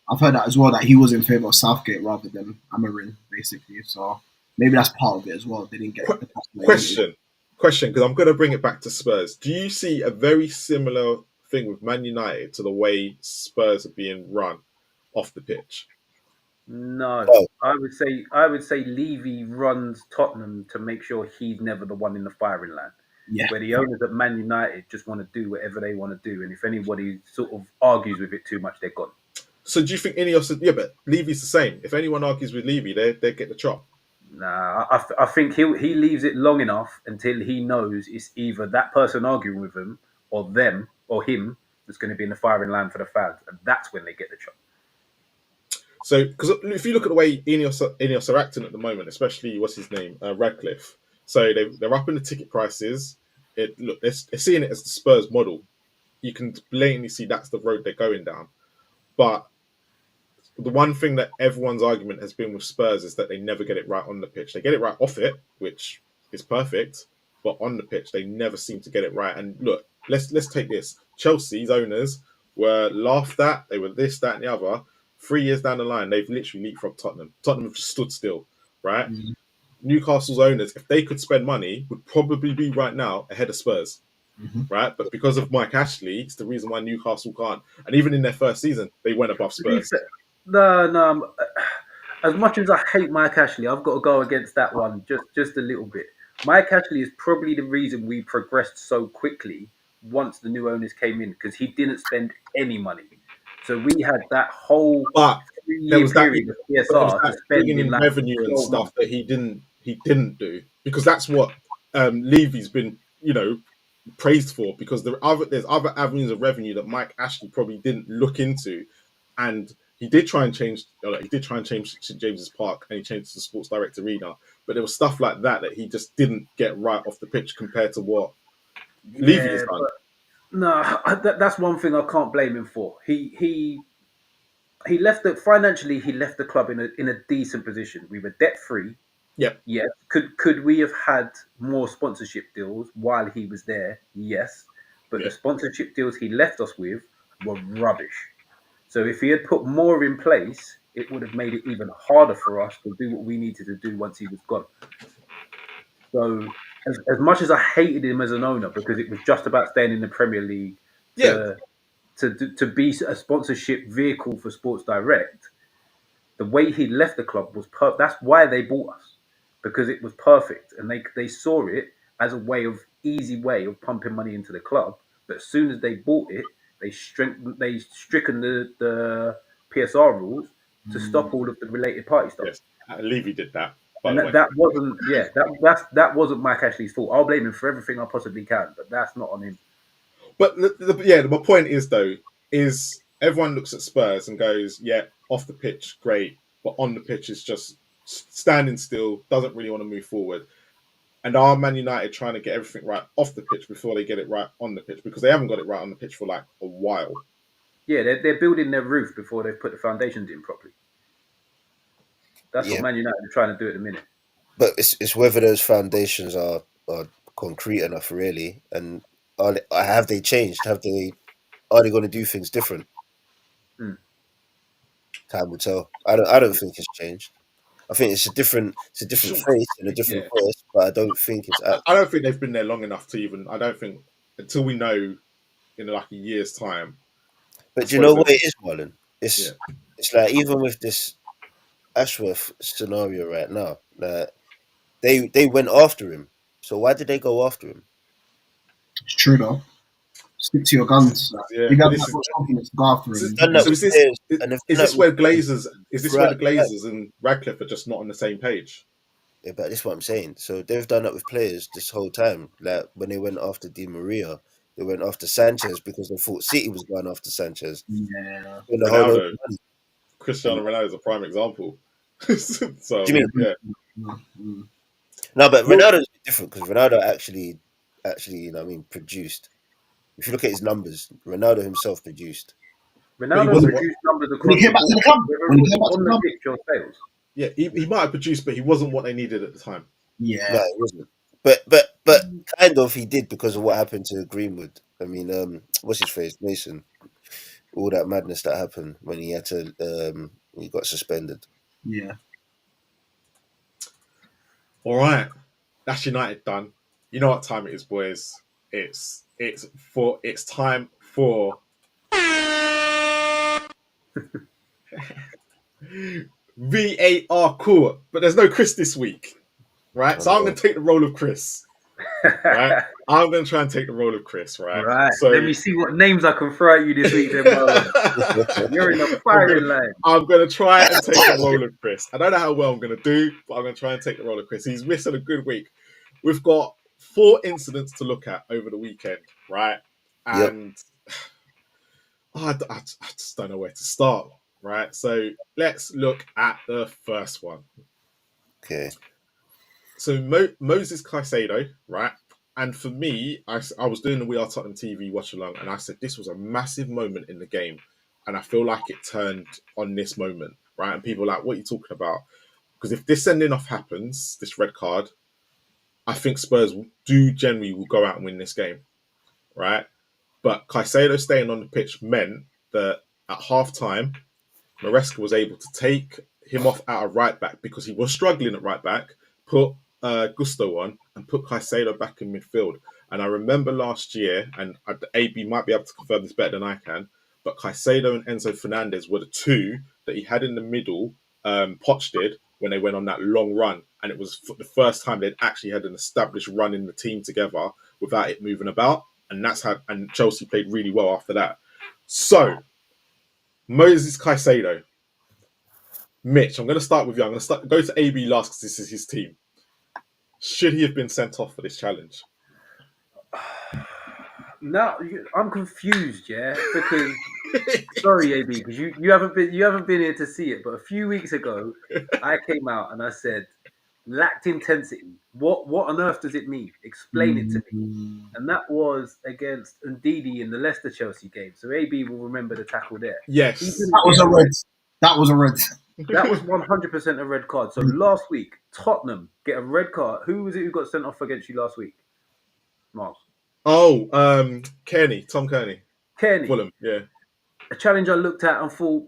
I've heard that as well, that he was in favour of Southgate rather than Amarin, basically. So maybe that's part of it as well. They didn't get the question, because I'm going to bring it back to Spurs. Do you see a very similar thing with Man United to the way Spurs are being run off the pitch? No, Oh. I would say Levy runs Tottenham to make sure he's never the one in the firing line. Yeah. Where the owners at Man United just want to do whatever they want to do, and if anybody sort of argues with it too much, they're gone. So do you think Ineos? Yeah, but Levy's the same. If anyone argues with Levy, they get the chop. Nah, I think he leaves it long enough until he knows it's either that person arguing with him or them or him that's going to be in the firing line for the fans, and that's when they get the chop. So, because if you look at the way Ineos are acting at the moment, especially what's his name, Radcliffe. So they're upping the ticket prices. They're seeing it as the Spurs model. You can blatantly see that's the road they're going down. But the one thing that everyone's argument has been with Spurs is that they never get it right on the pitch. They get it right off it, which is perfect, but on the pitch they never seem to get it right. And look, let's take this. Chelsea's owners were laughed at. They were this, that, and the other. 3 years down the line, they've literally leapfrogged Tottenham. Tottenham have just stood still, right? Mm-hmm. Newcastle's owners, if they could spend money, would probably be right now ahead of Spurs. Mm-hmm. Right, but because of Mike Ashley, it's the reason why Newcastle can't. And even in their first season, they went above Spurs. No. As much as I hate Mike Ashley, I've got to go against that one just a little bit. Mike Ashley is probably the reason we progressed so quickly once the new owners came in, because he didn't spend any money. So we had that whole But there 3-year was that, period of but there was PSR to that spend bringing in in like revenue and 12 stuff months. that he didn't do, because that's what Levy's been, praised for, because there's other avenues of revenue that Mike Ashley probably didn't look into, and he did try and change St James's Park, and he changed the Sports Direct Arena, but there was stuff like that he just didn't get right off the pitch compared to what Levy has Yeah, done. but no, that's one thing I can't blame him for. He left financially. He left the club in a decent position. We were debt free. Yep. Yes. Could we have had more sponsorship deals while he was there? Yes. But the Yep. sponsorship deals he left us with were rubbish. So if he had put more in place, it would have made it even harder for us to do what we needed to do once he was gone. So as much as I hated him as an owner, because it was just about staying in the Premier League Yeah. to be a sponsorship vehicle for Sports Direct, the way he left the club was perfect. That's why they bought us, because it was perfect, and they saw it as a easy way of pumping money into the club. But as soon as they bought it, they stricken the PSR rules to stop all of the related party stuff. Yes. Levy did that, by And the way. that wasn't that wasn't Mike Ashley's fault. I'll blame him for everything I possibly can, but that's not on him. But my point is everyone looks at Spurs and goes, yeah, off the pitch, great, but on the pitch is just standing still, doesn't really want to move forward. And are Man United trying to get everything right off the pitch before they get it right on the pitch? Because they haven't got it right on the pitch for like a while. Yeah, they're building their roof before they've put the foundations in properly. That's what Man United are trying to do at the minute. But it's whether those foundations are concrete enough, really, and have they changed? Are they going to do things different? Time will tell. I don't think it's changed. I think it's a different face and a different voice, but I don't think it's. I don't think they've been there long enough to even. I don't think until we know in like a year's time. But do you know what it is, Marlon? It's like, even with this Ashworth scenario right now, that they went after him. So why did they go after him? It's true though. Stick to your guns. Yeah, you got that much confidence to go after him. Is this where the Glazers and Radcliffe are just not on the same page? Yeah, but that's what I'm saying. So they've done that with players this whole time. Like when they went after Di Maria, they went after Sanchez because they thought City was going after Sanchez. Yeah. Ronaldo, Cristiano Ronaldo is a prime example. So, do you mean? Yeah. No, but Ronaldo's different because Ronaldo actually, produced. If you look at his numbers, Ronaldo himself produced. Ronaldo produced numbers across when he came back to the club. When he came back to the club, pitch or sales. Yeah, he might have produced, but he wasn't what they needed at the time. Yeah, no, he wasn't. But kind of he did because of what happened to Greenwood. I mean, what's his face, Mason? All that madness that happened when he had to, he got suspended. Yeah. All right, that's United done. You know what time it is, boys? It's time for VAR court, but there's no Chris this week, right? So I'm going to take the role of Chris. Right, I'm going to try and take the role of Chris. Right. So let me see what names I can throw at you this week. Then, you're in a firing line. I'm going to try and take the role of Chris. I don't know how well I'm going to do, but I'm going to try and take the role of Chris. He's missing a good week. We've got 4 incidents to look at over the weekend, right? And I just don't know where to start, right? So let's look at the first one. Okay. So Moses Caicedo, right? And for me, I was doing the We Are Tottenham TV watch along, and I said this was a massive moment in the game, and I feel like it turned on this moment, right? And people are like, what are you talking about? Because if this sending off happens, this red card, I think Spurs generally will go out and win this game, right? But Caicedo staying on the pitch meant that at half time, Maresca was able to take him off out of right back because he was struggling at right back, put Gusto on and put Caicedo back in midfield. And I remember last year, and AB might be able to confirm this better than I can, but Caicedo and Enzo Fernandez were the two that he had in the middle, Poch did, when they went on that long run. And it was the first time they'd actually had an established run in the team together without it moving about. And Chelsea played really well after that. So Moses Caicedo. Mitch, I'm going to start with you. I'm going to go to AB last because this is his team. Should he have been sent off for this challenge? Now I'm confused, yeah, because sorry, AB, because you haven't been here to see it, but a few weeks ago, I came out and I said lacked intensity. What on earth does it mean? Explain it to me. And that was against Ndidi in the Leicester Chelsea game. So AB will remember the tackle there. Yes. That was a red. That was a red. That was 100% a red card. So last week, Tottenham get a red card. Who was it who got sent off against you last week? Miles. Oh, Tom Kearney. Fulham, yeah. A challenge I looked at and thought,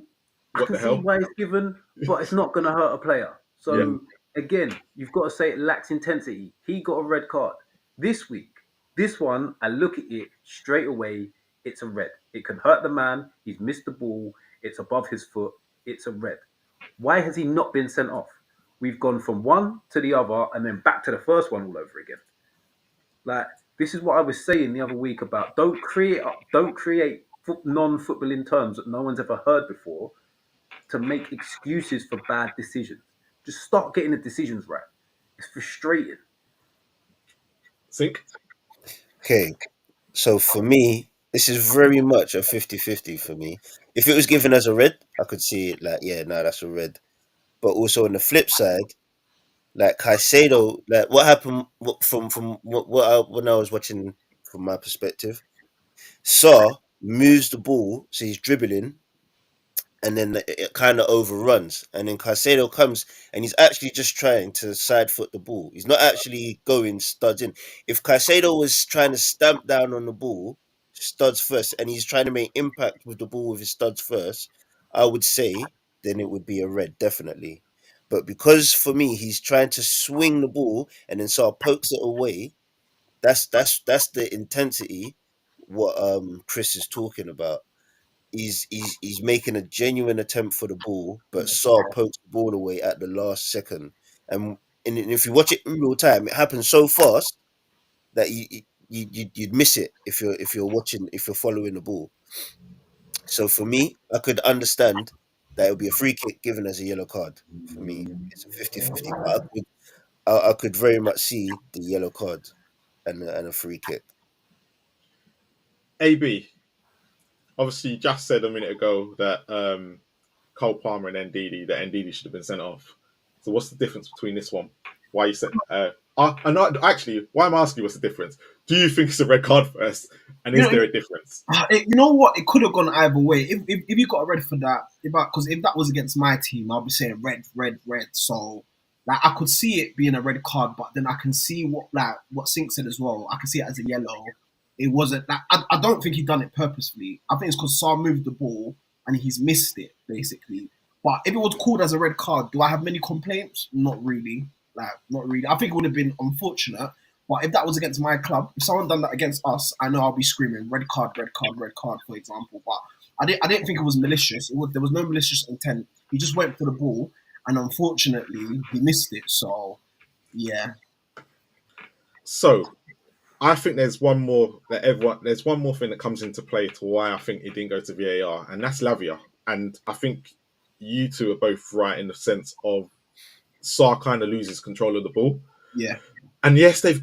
I What can the see hell? why it's given, but it's not going to hurt a player. So again, you've got to say it lacks intensity. He got a red card. This week, this one, I look at it straight away, it's a red. It can hurt the man. He's missed the ball. It's above his foot. It's a red. Why has he not been sent off? We've gone from one to the other and then back to the first one all over again. Like, this is what I was saying the other week about don't create non-footballing terms that no one's ever heard before to make excuses for bad decisions. Just start getting the decisions right. It's frustrating. Sink? Okay, so for me, this is very much a 50-50 for me. If it was given as a red, I could see it like, yeah, no, that's a red. But also on the flip side, like Caicedo, like what happened from when I was watching from my perspective, Saw moves the ball, so he's dribbling, and then it kind of overruns, and then Caicedo comes and he's actually just trying to side foot the ball. He's not actually going studs in. If Caicedo was trying to stamp down on the ball, studs first, and he's trying to make impact with the ball with his studs first, I would say then it would be a red, definitely. But because for me he's trying to swing the ball and then Saw pokes it away, that's the intensity what Chris is talking about. He's making a genuine attempt for the ball, but Saul pokes the ball away at the last second. And if you watch it in real time, it happens so fast that you'd miss it if you're following the ball. So for me, I could understand that it would be a free kick given as a yellow card. For me, it's a 50-50. But I could very much see the yellow card and a free kick. AB, obviously you just said a minute ago that Cole Palmer and Ndidi should have been sent off. So what's the difference between this one? Why you said? Actually, why I'm asking you what's the difference? Do you think it's a red card first, and is there a difference? You know what? It could have gone either way. If you got a red for that, because if that was against my team, I'll be saying red, red, red. So like I could see it being a red card, but then I can see what Sink said as well. I can see it as a yellow. It wasn't like I don't think he done it purposefully. I think it's because Saar moved the ball and he's missed it basically. But if it was called as a red card, do I have many complaints? Not really. Not really. I think it would have been unfortunate. But if that was against my club, if someone done that against us, I know I'll be screaming red card, red card, red card, for example. But I didn't think it was malicious. There was no malicious intent. He just went for the ball, and unfortunately, he missed it. So, yeah. So, I think there's one more thing that comes into play to why I think it didn't go to VAR, and that's Lavia. And I think you two are both right in the sense of Saar kind of loses control of the ball. Yeah. And yes, they've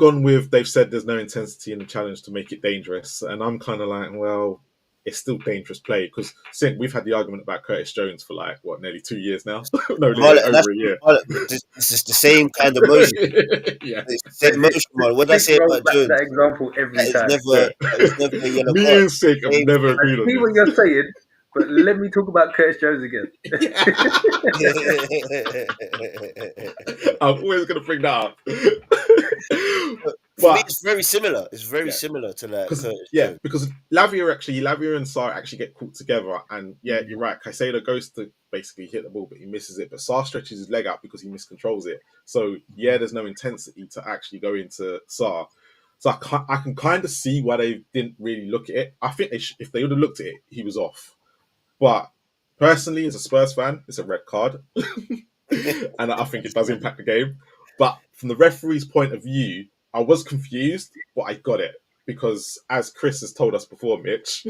said there's no intensity in the challenge to make it dangerous. And I'm kind of like, well, it's still dangerous play because we've had the argument about Curtis Jones for nearly 2 years now. No, over a year. This is the same kind of motion. Yeah. It's the same motion, man. What I say about Jones? That example every time. That is never a yellow Me card. and Sig have never agreed on see what you're saying, but let me talk about Curtis Jones again. I'm always going to bring that up. For me, it's very similar. It's very similar to that. Because Lavia and Saar actually get caught together, and you're right. Caicedo goes to basically hit the ball, but he misses it. But Saar stretches his leg out because he miscontrols it. So there's no intensity to actually go into Saar. So I can kind of see why they didn't really look at it. I think if they would have looked at it, he was off. But personally, as a Spurs fan, it's a red card, and I think it does impact the game. But from the referee's point of view, I was confused, but I got it because, as Chris has told us before, Mitch,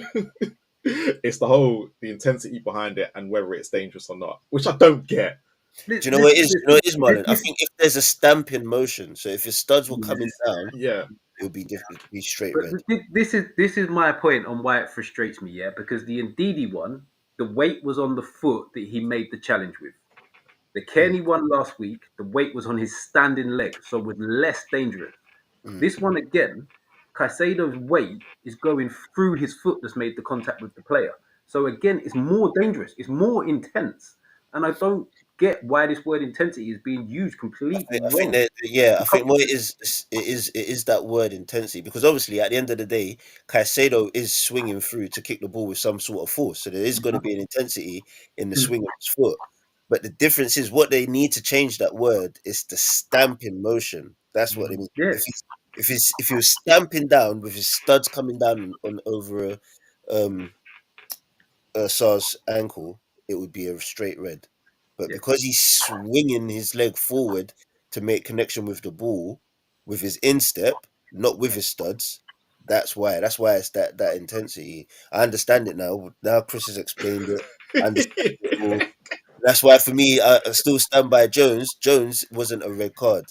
It's the intensity behind it and whether it's dangerous or not, which I don't get. Do you know what it is? Do you know what it is, Marlon? I think if there's a stamp in motion, so if your studs were coming down, Yeah, it would be different. It'd be straight But red. this is my point on why it frustrates me, yeah. Because the Ndidi one, the weight was on the foot that he made the challenge with. The Kearney one last week, the weight was on his standing leg, so was less dangerous. This one again, Caicedo's weight is going through his foot that's made the contact with the player. So again, it's more dangerous, it's more intense, and I don't get why this word intensity is being used completely I think wrong. that I think what it is that word intensity, because obviously at the end of the day, Caicedo is swinging through to kick the ball with some sort of force, so there is going to be an intensity in the swing of his foot. But the difference is what they need to change that word is the stamping motion. That's what they mean. Yeah. If he was stamping down with his studs coming down on over um SAR's ankle, it would be a straight red. But Yeah. because he's swinging his leg forward to make connection with the ball with his instep, not with his studs, that's why. That's why it's that intensity. I understand it now. Now Chris has explained it. I understand it all. That's why for me, I still stand by Jones. Jones wasn't a red card.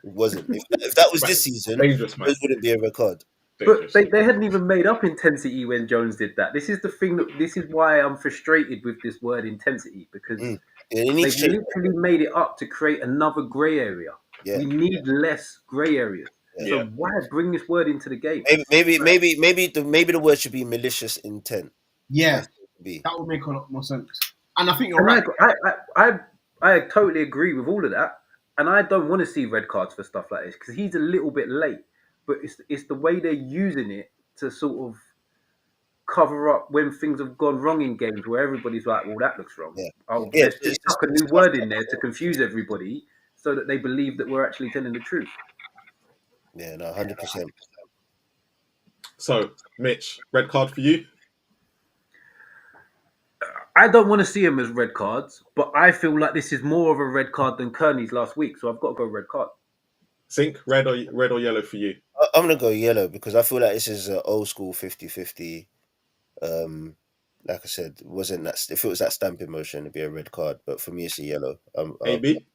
It wasn't. If that was man, this season, dangerous, man. Jones wouldn't be a red card. Dangerous. But they hadn't even made up intensity when Jones did that. This is the thing this is why I'm frustrated with this word intensity, because Yeah, they need they've to change. literally made it up to create another grey area. Yeah. We need less grey areas. Yeah. So why bring this word into the game? Maybe the word should be malicious intent. Yeah, Be. that would make a lot more sense. And I think you're right. I totally agree with all of that, and I don't want to see red cards for stuff like this because he's a little bit late. But it's the way they're using it to sort of cover up when things have gone wrong in games where everybody's like, "Well, that looks wrong." Yeah. Let's just chuck a new word in there to confuse everybody so that they believe that we're actually telling the truth. Yeah, no, 100%. So, Mitch, red card for you? I don't want to see them as red cards, but I feel like this is more of a red card than Kearney's last week, so I've got to go red card. Sink, red or yellow for you? I'm gonna go yellow because I feel like this is an old school 50-50. Like I said, wasn't that if it was that stamping motion, it'd be a red card. But for me, it's a yellow. AB?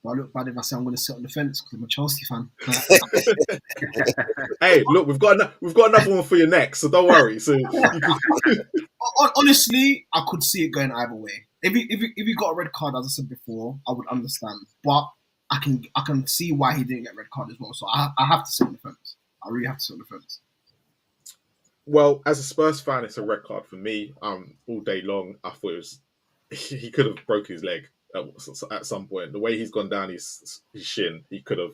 I look bad if I say I'm going to sit on the fence because I'm a Chelsea fan. Hey, look, we've got another one for you next, so don't worry. So honestly, I could see it going either way. If he got a red card, as I said before, I would understand. But I can see why he didn't get a red card as well. So I have to sit on the fence. I really have to sit on the fence. Well, as a Spurs fan, it's a red card for me. All day long, I thought it was he could have broke his leg at some point. The way he's gone down his shin, he could have.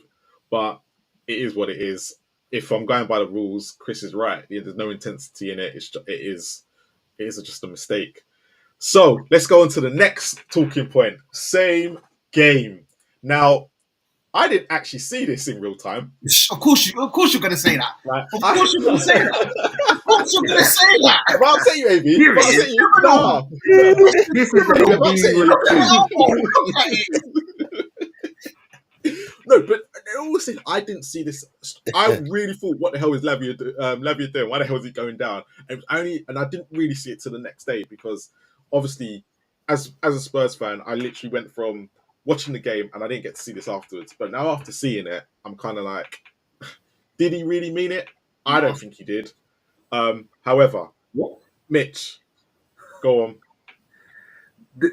But it is what it is. If I'm going by the rules, Chris is right. There's no intensity in it. It is just a mistake. So let's go on to the next talking point. Same game. Now, I didn't actually see this in real time. Of course you're going to say that. Right? Of course you're going to say that. Of course you're going to say that. But I'll say you, AB. Here But I'll it say is. you. No. This is the But I'll say you. Look at it. No, but also, I didn't see this. I really thought, what the hell is Lavia doing? Why the hell is he going down? And I didn't really see it till the next day because, obviously, as a Spurs fan, I literally went from watching the game and I didn't get to see this afterwards. But now after seeing it, I'm kind of like, did he really mean it? I don't think he did. However, Mitch, go on.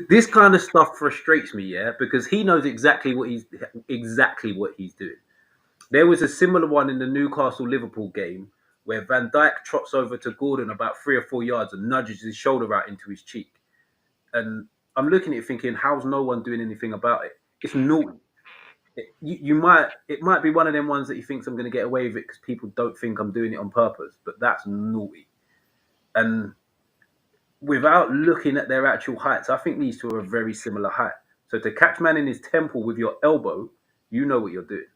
This kind of stuff frustrates me, yeah, because he knows exactly what he's doing. There was a similar one in the Newcastle-Liverpool game where Van Dijk trots over to Gordon about 3 or 4 yards and nudges his shoulder out into his cheek. And I'm looking at it thinking, how's no one doing anything about it? It's naughty. It might be one of them ones that he thinks I'm going to get away with it because people don't think I'm doing it on purpose, but that's naughty. And without looking at their actual heights, I think these two are a very similar height. So to catch man in his temple with your elbow, you know what you're doing.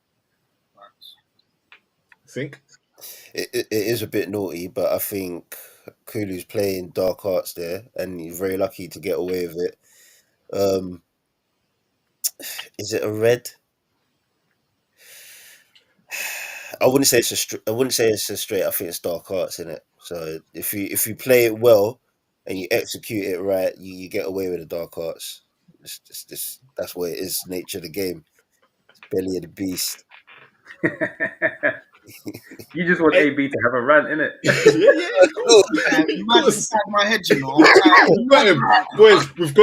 Think? It is a bit naughty, but I think Kulu's playing dark arts there, and he's very lucky to get away with it. Is it a red? I wouldn't say it's a straight. I think it's dark arts in it. So if you play it well, and you execute it right, you get away with the dark arts. That's what it is. Nature of the game. It's belly of the beast. You just want Hey. AB to have a rant, innit? Yeah, of course. Of Mad course. inside my head, you know. Like, We've got him. Boys, we've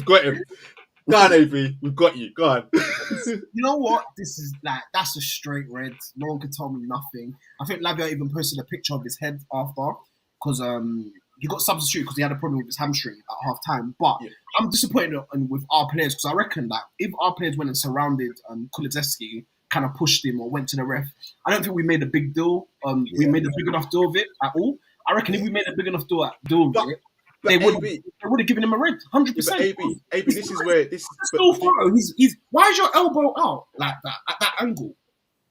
got him. Go on, AB. We've got you. Go on. you know what? This is like, that's a straight red. No one can tell me nothing. I think Lavia even posted a picture of his head after because he got substituted because he had a problem with his hamstring at half time. But Yeah. I'm disappointed with our players because I reckon that if our players went and surrounded Kulusevski, kind of pushed him or went to the ref, I don't think we made a big deal. We made a big enough deal of it at all. I reckon if we made a big enough deal of it, they would have given him a red, 100%. AB, this is where this. Still throw. He's. Why is your elbow out like that at that angle?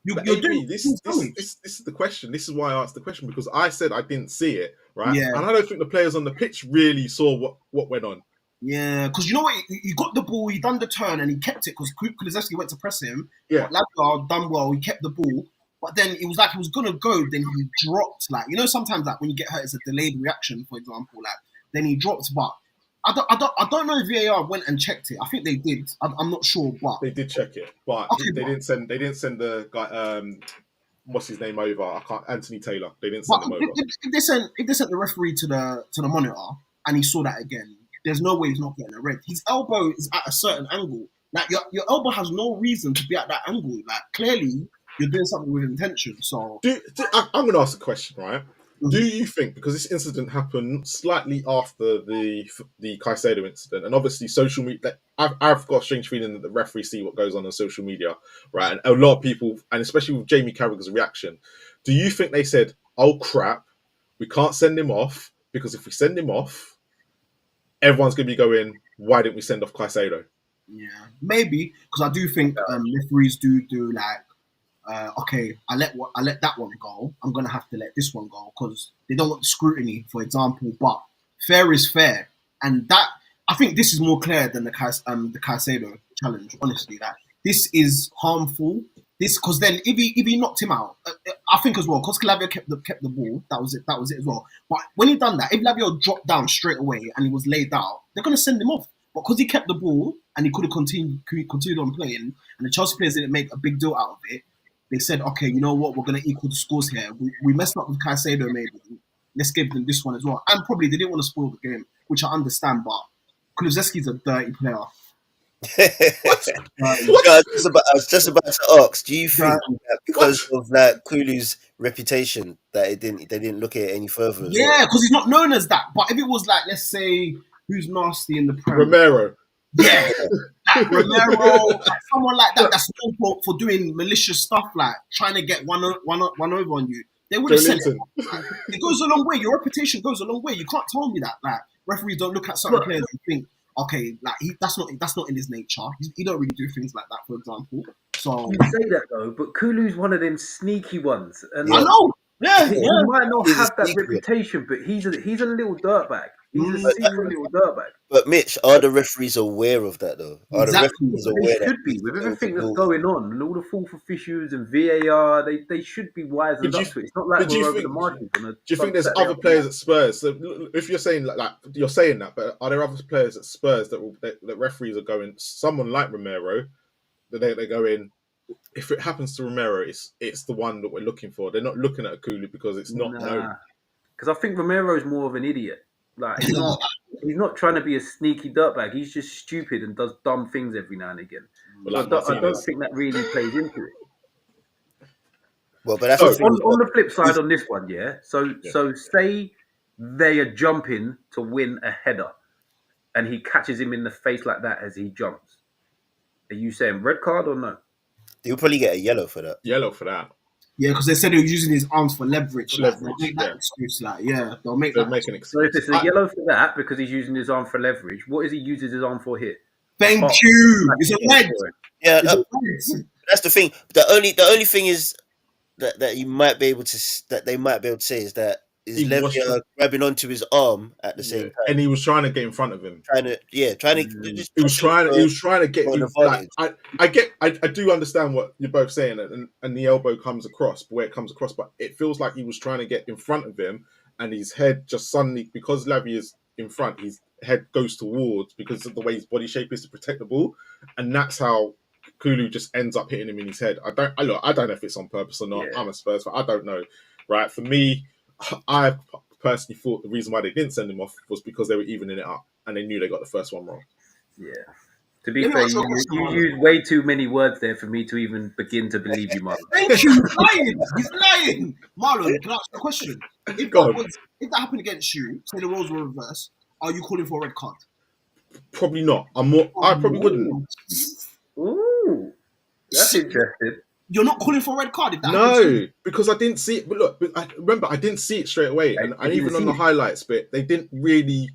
You're AB, doing this is the question. This is why I asked the question because I said I didn't see it, right? Yeah. And I don't think the players on the pitch really saw what went on. Yeah, because you know what? He got the ball, he done the turn, and he kept it because Kulusevski went to press him. Yeah. But Lavia done well, he kept the ball. But then it was like he was going to go, then he dropped. Like, you know, sometimes like when you get hurt, it's a delayed reaction, for example. Like, then he dropped, but I don't know if VAR went and checked it. I think they did. I'm not sure, but They did check it, but Okay, they but- didn't send the guy. What's his name over? I can't. Anthony Taylor. They didn't But send him over. if they sent the referee to the monitor and he saw that again, there's no way he's not getting a red. His elbow is at a certain angle. Like your elbow has no reason to be at that angle. Like clearly you're doing something with intention. So I'm going to ask a question, right? Mhm. Do you think because this incident happened slightly after the Caicedo incident, and obviously social media, I've got a strange feeling that the referees see what goes on social media, right? And a lot of people, and especially with Jamie Carragher's reaction, do you think they said, "Oh crap, we can't send him off because if we send him off, everyone's going to be going, why didn't we send off Caicedo?" yeah, maybe because I do think referees do like. Okay, I let that one go. I'm gonna have to let this one go because they don't want the scrutiny, for example. But fair is fair, and that I think this is more clear than the Caicedo challenge. Honestly, that this is harmful. This because then if he knocked him out, I think as well because Lavia kept the ball. That was it as well. But when he done that, if Lavia dropped down straight away and he was laid out, they're gonna send him off. But because he kept the ball and he could have continued on playing, and the Chelsea players didn't make a big deal out of it. They said, okay, you know what? We're going to equal the scores here. We messed up with Caicedo, maybe. Let's give them this one as well. And probably they didn't want to spoil the game, which I understand, but Kulusevski's a dirty player. I was just about to ask, do you think that because of that Kulu's reputation that they didn't look at it any further? Yeah, because he's not known as that. But if it was like, let's say, who's nasty in the Prem? Romero. Yeah, like Romero, like someone like that that's known for doing malicious stuff, like trying to get one over on you. They would have said it goes a long way. Your reputation goes a long way. You can't tell me that. Like referees don't look at certain players and think, okay, like that's not in his nature. He don't really do things like that, for example. So You say that though, but Kulu's one of them sneaky ones, and I know. Yeah, he might not He's a have that sneaky one. reputation, but he's a little dirtbag. He's a secret little dirtbag. But Mitch, are the referees aware of that though? Are Exactly. the referees They aware should be with everything that's going on and all the fourth issues and VAR. They should be wisened up to it. It's not like we're over the margins. Do you think there's other players at Spurs? So if you're saying like you're saying that, but are there other players at Spurs that referees are going? Someone like Romero, that they're going. If it happens to Romero, it's the one that we're looking for. They're not looking at Akulu because it's not known. Because I think Romero's more of an idiot. Like he's not trying to be a sneaky dirtbag. He's just stupid and does dumb things every now and again. Well, I don't think that really plays into it. Well, but that's So, the thing. On the flip side, on this one, yeah. So say they are jumping to win a header, and he catches him in the face like that as he jumps. Are you saying red card or no? You'll probably get a yellow for that. Yellow for that. yeah, because they said he was using his arms for leverage. Like, Leverage, they'll make that yeah. excuse. Like, yeah, they'll make They're that. making So if excuse. it's a yellow for that because he's using his arm for leverage, what is he using his arm for here? Thank you. It's a red. Yeah, It's a red. that's the thing. The only thing is that you might be able to they might be able to say is that is He was Levia grabbing onto his arm at the same time, and he was trying to get in front of him. trying to just He was trying to get for an him. advantage. Like, I do understand what you're both saying, and the elbow comes across, but where it comes across, but it feels like he was trying to get in front of him, and his head just suddenly because Lavia is in front, his head goes towards because of the way his body shape is to protect the ball, and that's how Kulu just ends up hitting him in his head. I don't know if it's on purpose or not. Yeah. I'm a Spurs fan. I don't know. Right? For me, I personally thought the reason why they didn't send him off was because they were evening it up and they knew they got the first one wrong. Yeah. To be Let me fair, ask you a question, you Marlon. used way too many words there for me to even begin to believe you, Marlon. Thank you. He's lying. He's lying. Marlon, can I ask you a question? If Go that, on. if that happened against you, say the roles were reversed, are you calling for a red card? Probably not. I probably wouldn't. Ooh, that's interesting. You're not calling for a red card if that happens to you. No, because I didn't see it. But look, remember, I didn't see it straight away, and I didn't even on see the it. highlights bit, they didn't really.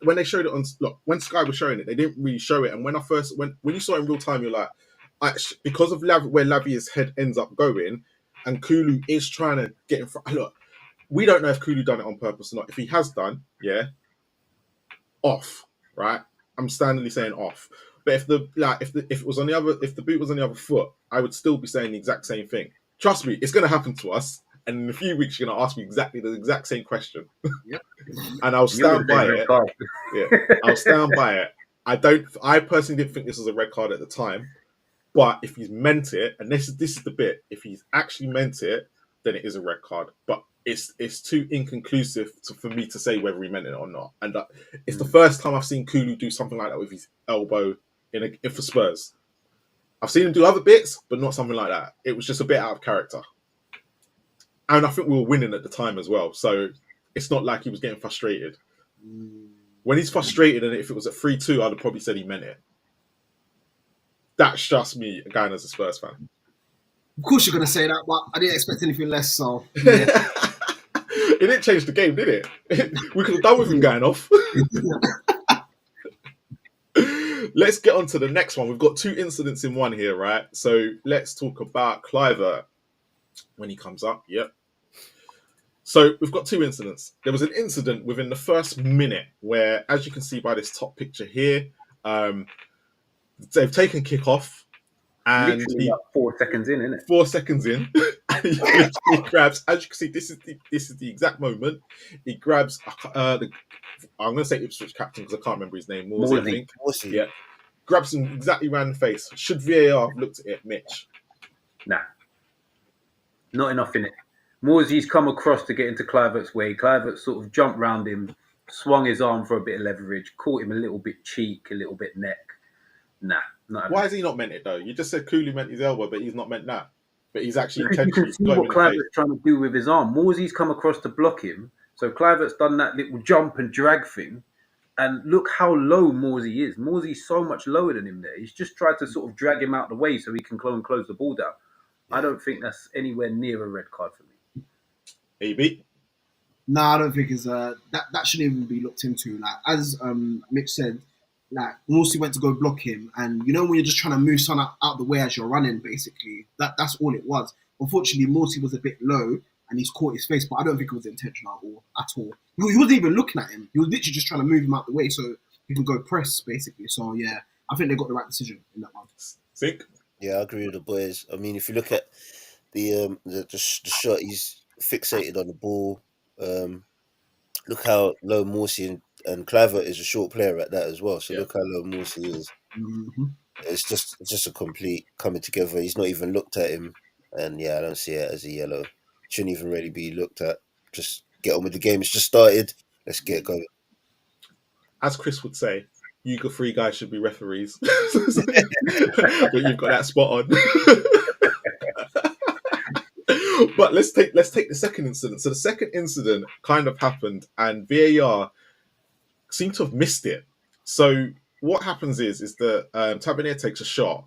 When they showed it on, look, when Sky was showing it, they didn't really show it. And when you saw it in real time, you're like, because of where Lavia's head ends up going, and Kulu is trying to get in front. Look, we don't know if Kulu done it on purpose or not. If he has done, yeah, off, right? I'm standardly saying off. But if the boot was on the other foot, I would still be saying the exact same thing. Trust me, it's going to happen to us, and in a few weeks you're going to ask me exactly the exact same question, Yep. and I'll stand by it. Card. Yeah, I'll stand by it. I personally didn't think this was a red card at the time, but if he's meant it, and this is the bit, if he's actually meant it, then it is a red card. But it's too inconclusive for me to say whether he meant it or not. And it's the first time I've seen Kulu do something like that with his elbow for Spurs. I've seen him do other bits, but not something like that. It was just a bit out of character. And I think we were winning at the time as well, so it's not like he was getting frustrated. When he's frustrated, and if it was at 3-2, I'd have probably said he meant it. That's just me, again, as a Spurs fan. Of course you're going to say that, but I didn't expect anything less, so... Yeah. It didn't change the game, did it? We could have done with him going off. Let's get on to the next one. We've got two incidents in one here, right? So let's talk about Kluivert when he comes up. Yep. So we've got two incidents. There was an incident within the first minute where, as you can see by this top picture here, they've taken kick off, and Literally like 4 seconds in, isn't it? 4 seconds in, and he literally grabs. As you can see, this is the exact moment. He grabs. I'm going to say Ipswich captain because I can't remember his name. Morsey, I think. Morsey. Yeah, grabs him exactly round the face. Should VAR have looked at it, Mitch? Nah, not enough in it. Morsey's come across to get into Kluivert's way. Kluivert sort of jumped round him, swung his arm for a bit of leverage, caught him a little bit cheek, a little bit neck. Nah, not. Why has he not meant it though? You just said Kulu meant his elbow, but he's not meant that. But he's actually Because you can intentionally see got him what in the face. Kluivert's trying to do with his arm. Morsey's come across to block him, so Kluivert's done that little jump and drag thing. And look how low Morsey is. Morsey's so much lower than him there. He's just tried to sort of drag him out the way so he can close the ball down. I don't think that's anywhere near a red card for me. AB? No, I don't think it's that shouldn't even be looked into. Like as Mitch said, like Morsey went to go block him, and you know when you're just trying to move someone out the way as you're running, basically that's all it was. Unfortunately, Morsey was a bit low, and he's caught his face, but I don't think it was intentional at all. He wasn't even looking at him. He was literally just trying to move him out the way so he can go press, basically. So yeah, I think they got the right decision in that one. Think? Yeah, I agree with the boys. I mean, if you look at the shot, he's fixated on the ball. Look how low Morsey and Kluivert is a short player at that as well. So look how low Morsey is. Mm-hmm. It's just a complete coming together. He's not even looked at him, and yeah, I don't see it as a yellow. Shouldn't even really be looked at. Just get on with the game. It's just started. Let's get going. As Chris would say, you three guys should be referees. But you've got that spot on. But let's take the second incident. So the second incident kind of happened, and VAR seemed to have missed it. So what happens is that Tavernier takes a shot.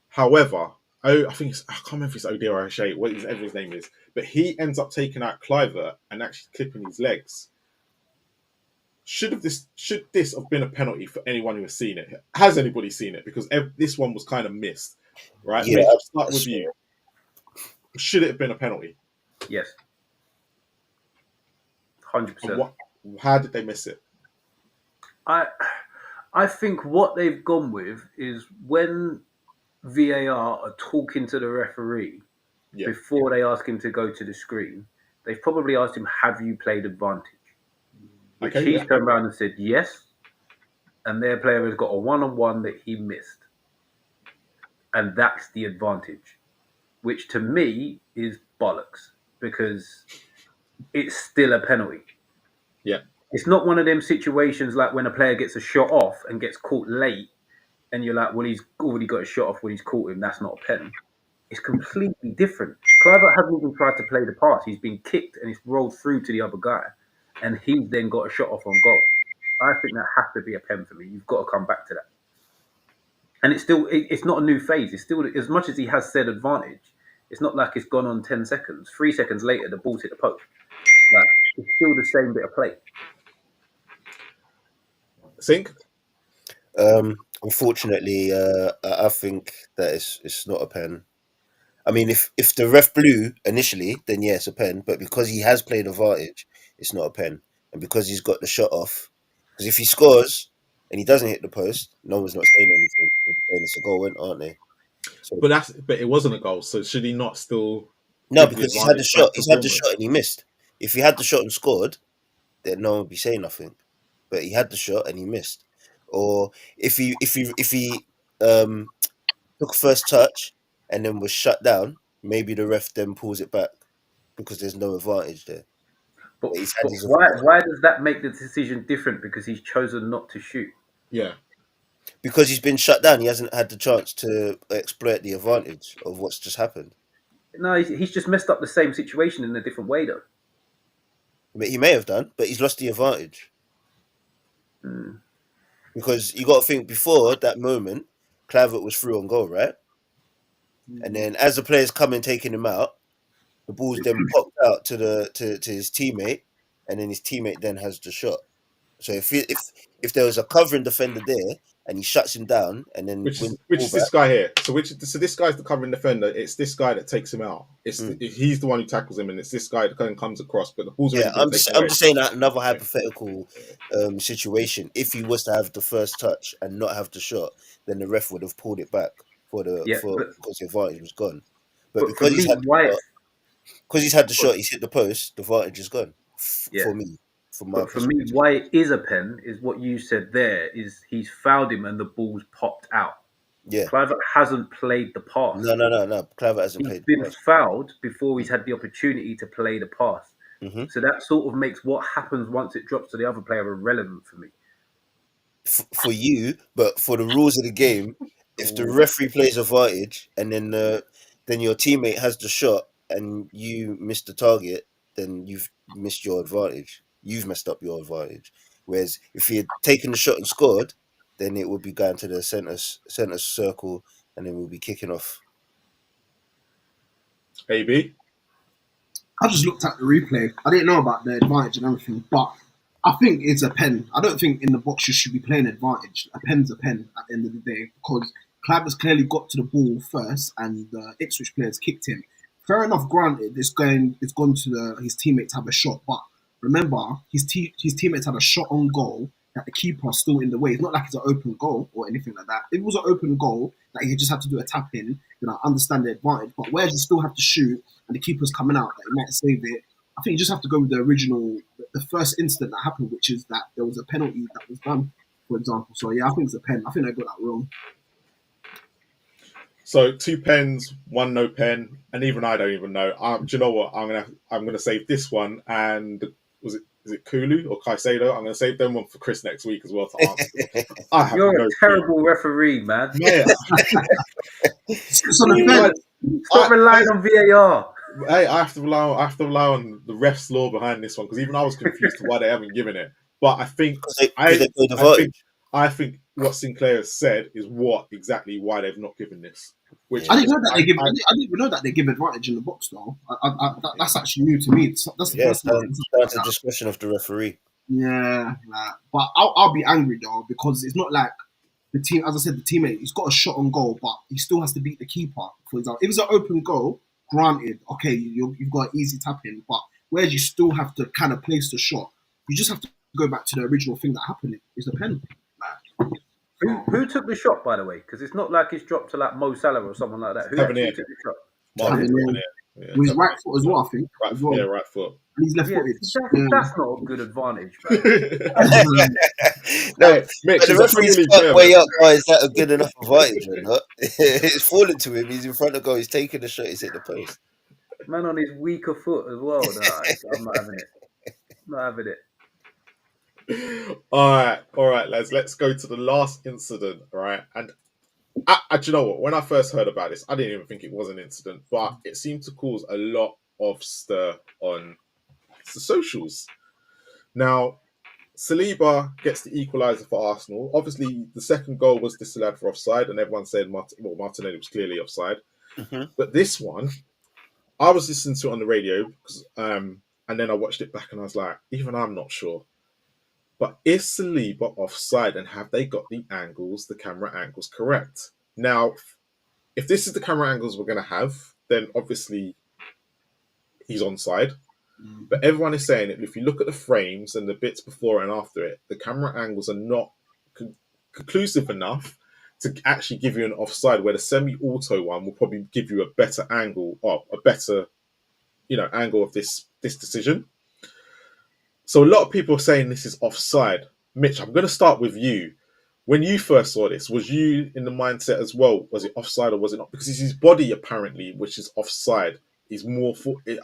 However, I can't remember if it's O'Dear or O'Shea, whatever his name is, but he ends up taking out Kluivert and actually clipping his legs. Should this have been a penalty for anyone who has seen it? Has anybody seen it? Because this one was kind of missed, right? Yeah, Mitch, I'll start with you. Should it have been a penalty? Yes. 100%. How did they miss it? I think what they've gone with is when VAR are talking to the referee before they ask him to go to the screen, they've probably asked him, have you played advantage? which Okay, he's yeah. turned around and said yes, and their player has got a one-on-one that he missed, and that's the advantage, which to me is bollocks because it's still a penalty. Yeah. It's not one of them situations like when a player gets a shot off and gets caught late, and you're like, well, he's already got a shot off when he's caught him. That's not a pen. It's completely different. Kluivert hasn't even tried to play the pass. He's been kicked and it's rolled through to the other guy, and he's then got a shot off on goal. I think that has to be a pen for me. You've got to come back to that. And it's still, it's not a new phase. It's still, as much as he has said advantage, it's not like it's gone on 10 seconds. 3 seconds later, the ball's hit the post. Like, it's still the same bit of play. Sink? Unfortunately, I think that it's not a pen. I mean, if the ref blew initially, then yeah, it's a pen. But because he has played advantage, it's not a pen. And because he's got the shot off, because if he scores and he doesn't hit the post, no one's not saying anything. They're saying it's a goal, aren't they? So, But it wasn't a goal. So should he not still? no, give the because he's had the advantage shot. back to He's had the Bournemouth? shot and he missed. If he had the shot and scored, then no one would be saying nothing. But he had the shot and he missed. Or if he took first touch and then was shut down, maybe the ref then pulls it back because there's no advantage there. But, He's had but his why does that make the decision different? Because he's chosen not to shoot. Yeah. because he's been shut down. He hasn't had the chance to exploit the advantage of what's just happened. No, he's just messed up the same situation in a different way, though. But he may have done, but he's lost the advantage. Mm. Because you got to think before that moment, Kluivert was through on goal, right? And then as the players come and taking him out, the ball's then popped out to his teammate, and then his teammate then has the shot. So if there was a covering defender there and he shuts him down and then Which wins is the ball this back, guy here? So this guy's the covering defender. It's this guy that takes him out. He's the one who tackles him, and it's this guy that kind of comes across. But the ball's already yeah, been I'm taken I'm away. just saying that another hypothetical situation. If he was to have the first touch and not have the shot, then the ref would have pulled it back because the advantage was gone. But for because me, he's had the shot, he's hit the post, the advantage is gone. Yeah. For me, from my But for me, perspective. why it is a pen is what you said there. Is he's fouled him and the ball's popped out. Yeah. Kluivert hasn't played the pass. No. Kluivert hasn't He's played been the pass. fouled before he's had the opportunity to play the pass. Mm-hmm. So that sort of makes what happens once it drops to the other player irrelevant for me. For you, but for the rules of the game, if the referee plays advantage and then your teammate has the shot and you miss the target, then you've missed your advantage. You've messed up your advantage. Whereas if he had taken the shot and scored, then it would be going to the center circle, and then we'll be kicking off. AB. I just looked at the replay. I didn't know about the advantage and everything, but I think it's a pen. I don't think in the box you should be playing advantage. A pen's a pen at the end of the day because Kluivert's clearly got to the ball first, and the Ipswich players kicked him. Fair enough, granted, it's gone to his teammate to have a shot, but remember his teammates had a shot on goal that the keeper's still in the way. It's not like it's an open goal or anything like that. If it was an open goal that he just had to do a tap in, then I understand the advantage. But where you still have to shoot and the keeper's coming out, that he might save it. I think you just have to go with the original, the first incident that happened, which is that there was a penalty that was done, for example. So yeah, I think it's a pen. I think they got that wrong. So 2 pens, 1 no pen, and even I don't even know. Do you know what? I'm gonna save this one, and is it Kulu or Caicedo? I'm gonna save them one for Chris next week as well to answer. You're a terrible referee, man. Yeah. Stop relying on VAR. Hey, I have to rely on the ref's law behind this one because even I was confused to why they haven't given it. But I think I think what Sinclair has said is exactly why they've not given this. Which I didn't know that I didn't even know that they give advantage in the box though. That's actually new to me. That's the first one. That's a discretion of the referee. Yeah, but I'll be angry though because it's not like the team. As I said, the teammate he's got a shot on goal, but he still has to beat the keeper. For example, if it's an open goal, granted, okay, you've got an easy tap in, but where you still have to kind of place the shot, you just have to go back to the original thing that happened. It's a pen. Who took the shot, by the way? Because it's not like it's dropped to like Mo Salah or someone like that. Who actually took the shot? Yeah, With his right foot as well, I think. right, As well. yeah, right foot. And he's left Yeah, footed. that's not a good advantage, man. No, Hey, Mitch, but the he's a Premier referee's League cut player, way man. up. Oh, is that a good enough advantage or not? It's falling to him. He's in front of goal. He's taking the shot. He's hit the post. Man on his weaker foot as well. Nah, I'm not having it. Not having it. All right, lads. Let's go to the last incident, right? And do you know what? When I first heard about this, I didn't even think it was an incident, but it seemed to cause a lot of stir on the socials. Now, Saliba gets the equaliser for Arsenal. Obviously, the second goal was disallowed for offside, and everyone said Martinelli was clearly offside. Mhm. But this one, I was listening to it on the radio, and then I watched it back, and I was like, even I'm not sure. But is Saliba offside, and have they got the camera angles correct? Now, if this is the camera angles we're going to have, then obviously he's onside. But everyone is saying that if you look at the frames and the bits before and after it, the camera angles are not conclusive enough to actually give you an offside, where the semi-auto one will probably give you a better angle, or a better, angle of this decision. So a lot of people are saying this is offside. Mitch, I'm going to start with you. When you first saw this, was you in the mindset as well? Was it offside or was it not? Because it's his body apparently, which is offside. He's more the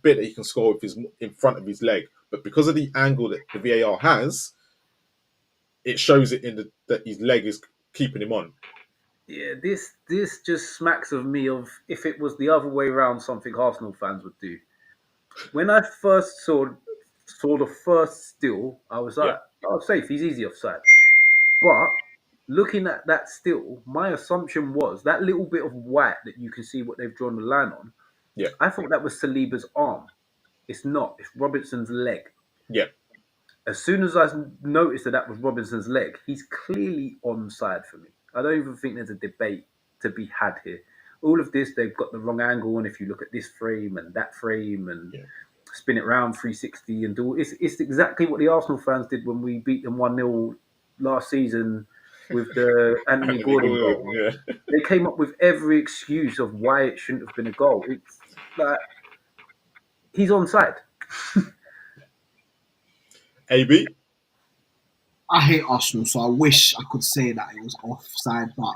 bit that he can score with his in front of his leg, but because of the angle that the VAR has, it shows it that his leg is keeping him on. Yeah, this just smacks of me of if it was the other way around, something Arsenal fans would do. When I first saw the first still, I was like, "Oh, safe. He's easy offside." But looking at that still, my assumption was that little bit of white that you can see what they've drawn the line on. Yeah, I thought that was Saliba's arm. It's not. It's Robertson's leg. yeah. As soon as I noticed that was Robinson's leg, he's clearly onside for me. I don't even think there's a debate to be had here. All of this, they've got the wrong angle, and if you look at this frame and that frame and spin it round 360 and do it's exactly what the Arsenal fans did when we beat them 1-0 last season with the Anthony Gordon goal. Yeah. They came up with every excuse of why it shouldn't have been a goal. It's like he's onside. AB? I hate Arsenal, so I wish I could say that it was offside, but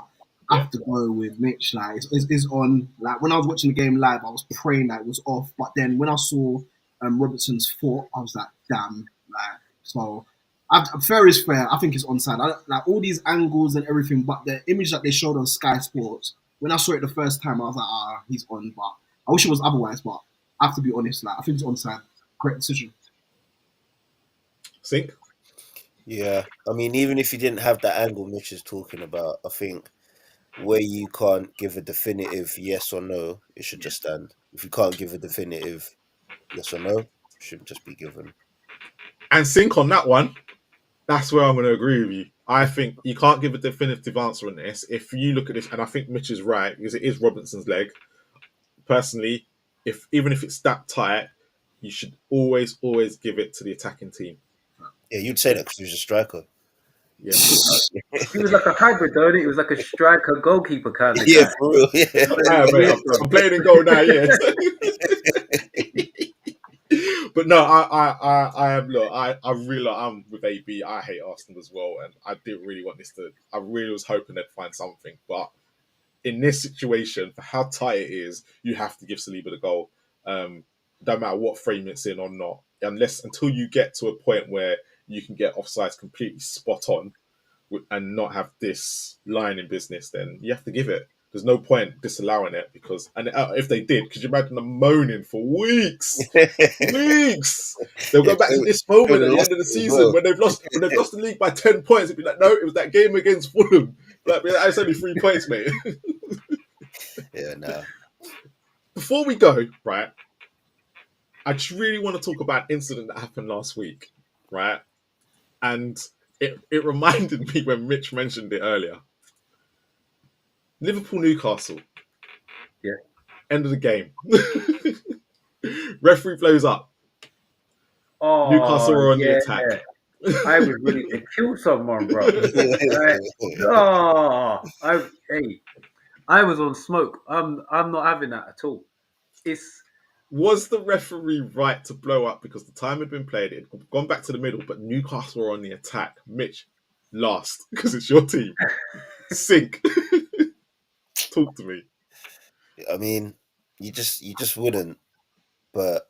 I have to go with Mitch. Like, it's on. Like, when I was watching the game live, I was praying that it was off, but then when I saw Robertson's foot, I was like, damn. Like, so fair is fair. I think it's onside. Like all these angles and everything, but the image that they showed on Sky Sports, when I saw it the first time, I was like, he's on. But I wish it was otherwise. But I have to be honest. Like, I think it's onside. Great decision. Sink? Yeah, I mean, even if you didn't have that angle Mitch is talking about, I think where you can't give a definitive yes or no, it should just stand. If you can't give a definitive yes or no, it should just be given. And Sink on that one, that's where I'm going to agree with you. I think you can't give a definitive answer on this. If you look at this, and I think Mitch is right, because it is Robinson's leg. Personally, even if it's that tight, you should always give it to the attacking team. Yeah, you'd say that because he was a striker. Yeah. He was like a hybrid, though. He was like a striker goalkeeper kind of Yeah, guy. for real. Yeah. Mate, I'm playing in goal now. Yeah. But no, I am. Look, I really, I'm with AB. I hate Arsenal as well, and I didn't really want this to. I really was hoping they'd find something, but in this situation, for how tight it is, you have to give Saliba the goal. No matter what frame it's in or not, until you get to a point where you can get offsides completely spot on and not have this line in business, then you have to give it. There's no point disallowing it because, and if they did, could you imagine them moaning for weeks? They'll go back to this moment at the end of the season when they've lost the league by 10 points. It'd be like, no, it was that game against Fulham. Like, it's only 3 points, mate. Yeah, no. Before we go, right, I just really want to talk about an incident that happened last week, right? And it reminded me when Mitch mentioned it earlier. Liverpool-Newcastle. Yeah. End of the game. Referee blows up. Oh, Newcastle are on the attack. I was ready to kill someone, bro. I was on smoke. I'm not having that at all. it's Was the referee right to blow up because the time had been played, it had gone back to the middle, but Newcastle were on the attack? Mitch, last, because it's your team. Sink. Talk to me. I mean, you just wouldn't. But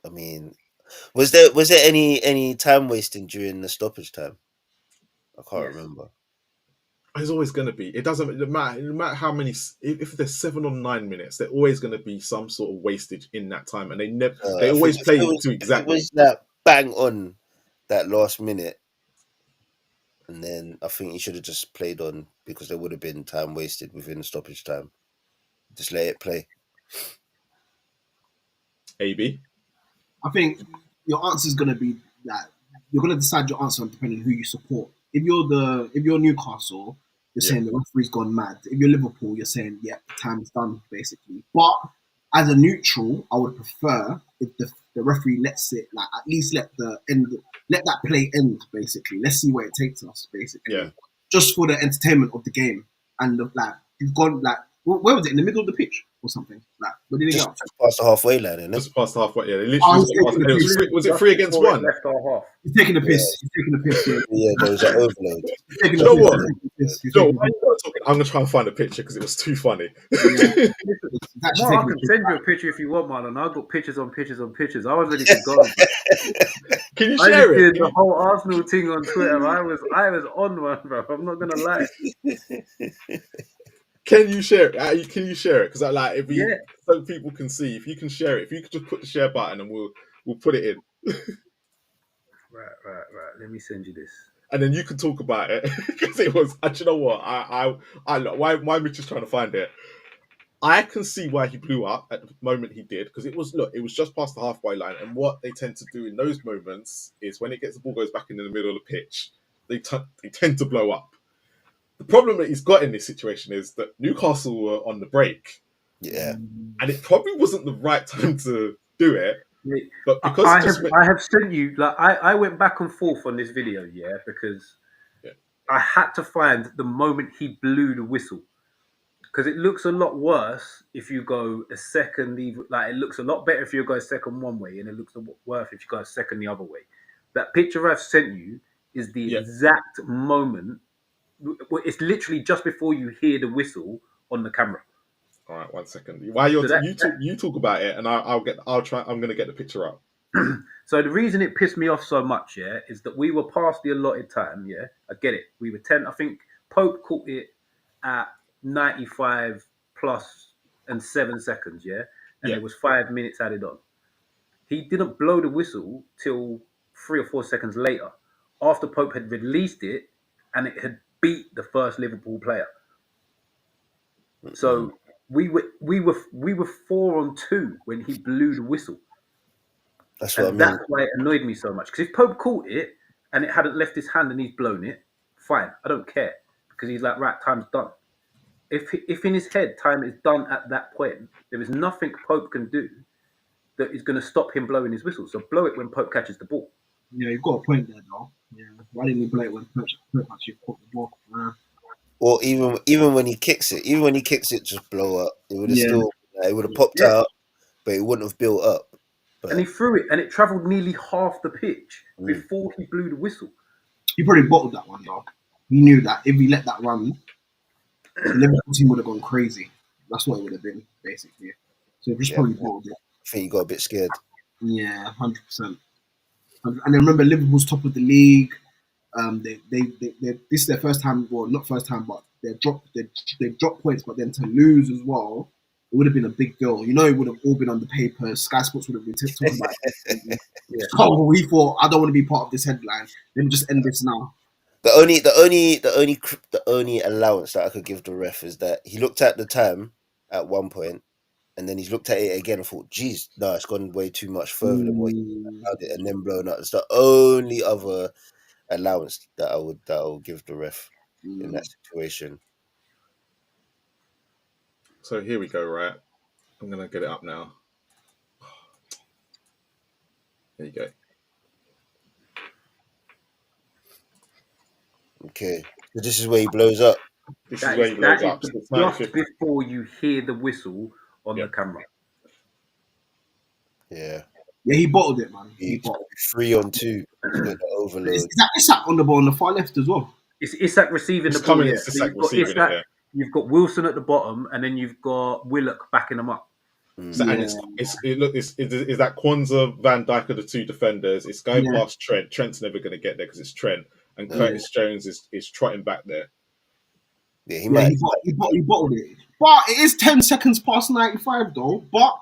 I mean, was there any time wasting during the stoppage time? I can't yes. remember. There's always going to be. It doesn't matter. No matter how many. If there's 7 or 9 minutes, there's always going to be some sort of wastage in that time, and they never. They I always think play if to it exactly. was that bang on that last minute, and then I think he should have just played on because there would have been time wasted within the stoppage time. Just let it play. AB. I think your answer is going to be that you're going to decide your answer depending on who you support. If you're Newcastle, you're saying the referee's gone mad. If you're Liverpool, you're saying time's done basically. But as a neutral, I would prefer if the referee lets it at least let that play end basically. Let's see where it takes us basically. Yeah. Just for the entertainment of the game and you've gone where was it, in the middle of the pitch or something? Where did it Just go? past the halfway line, innit? Just past halfway. Yeah, they I literally. was taking the piss. Was it 3 against 1? Left our half. He's taking the piss. He's taking the piss. Yeah, there was an overload. He's taking You the know piss. what? He's Joe, taking the piss. I'm gonna try and find a picture because it was too funny. He's actually Mark, I taking can the piss. send you a picture if you want, man. And I've got pictures on pictures on pictures. I was ready to go. Can you I share just it? did the whole Arsenal thing on Twitter. I was on one, bro. I'm not gonna lie. Can you share it? Can you share it? Because if we, Yeah. so people can see. If you can share it, if you could just put the share button and we'll put it in, Right. Let me send you this. and then you can talk about it because it was. Do you know what? I look. Why Mitch is trying to find it? I can see why he blew up at the moment he did because it was just past the halfway line, and what they tend to do in those moments is when the ball goes back into the middle of the pitch, they tend to blow up. The problem that he's got in this situation is that Newcastle were on the break. Yeah. And it probably wasn't the right time to do it. But because I have sent you, I went back and forth on this video, because I had to find the moment he blew the whistle. Because it looks a lot worse if you go a second, it looks a lot better if you go a second one way, and it looks a lot worse if you go a second the other way. That picture I've sent you is the exact moment. It's literally just before you hear the whistle on the camera. All right, 1 second. While you talk about it, and I'll try. I'm going to get the picture up. So the reason it pissed me off so much, is that we were past the allotted time. I get it. We were 10. I think Pope caught it at 95 plus and 7 seconds. And there was 5 minutes added on. He didn't blow the whistle till 3 or 4 seconds later, after Pope had released it and it had beat the first Liverpool player. So we were 4-on-2 when he blew the whistle. That's what I mean. That's why it annoyed me so much. Because if Pope caught it and it hadn't left his hand and he's blown it, fine, I don't care, because he's like, right, time's done. If in his head time is done at that point, there is nothing Pope can do that is going to stop him blowing his whistle. So blow it when Pope catches the ball. Yeah, you've got a point there, though. Yeah, why didn't you blow it when Pope actually caught the ball? Or even when he kicks it, just blow up. It would have it would have popped out, but it wouldn't have built up. But... And he threw it, and it travelled nearly half the pitch before he blew the whistle. He probably bottled that one, though. He knew that if he let that run, the Liverpool team would have gone crazy. That's what it would have been, basically. So he just probably bottled it. I think he got a bit scared. Yeah, 100%. And I remember Liverpool's top of the league. They this is their first time, well, not first time, but they dropped points, but then to lose as well, it would have been a big deal. You know, it would have all been on the paper. Sky Sports would have been talking about it. So we thought, I don't want to be part of this headline. Let me just end this now. The only allowance that I could give the ref is that he looked at the time at one point, and then he's looked at it again and thought, geez, no, it's gone way too much further than what he allowed it, and then blown up. It's the only other allowance that I would give the ref in that situation. So here we go, right? I'm going to get it up now. There you go. Okay, so this is where he blows up. This is where he blows up. Just before you hear the whistle on the camera. Yeah. Yeah, he bottled it, man. He He bottled 3 on 2. He's got the overload. it. Is that Isak on the ball on the far left as well? It's Isak receiving It's the ball. coming, Yeah. it's So Isak you've got receiving it, yeah. You've got Wilson at the bottom, and then you've got Willock backing them up. So, and it's that Kwanzaa, Van Dijk are the two defenders. It's going past Trent. Trent's never going to get there because it's Trent, and Curtis Jones is trotting back there. Yeah, He bottled it. But it is 10 seconds past 95 though. But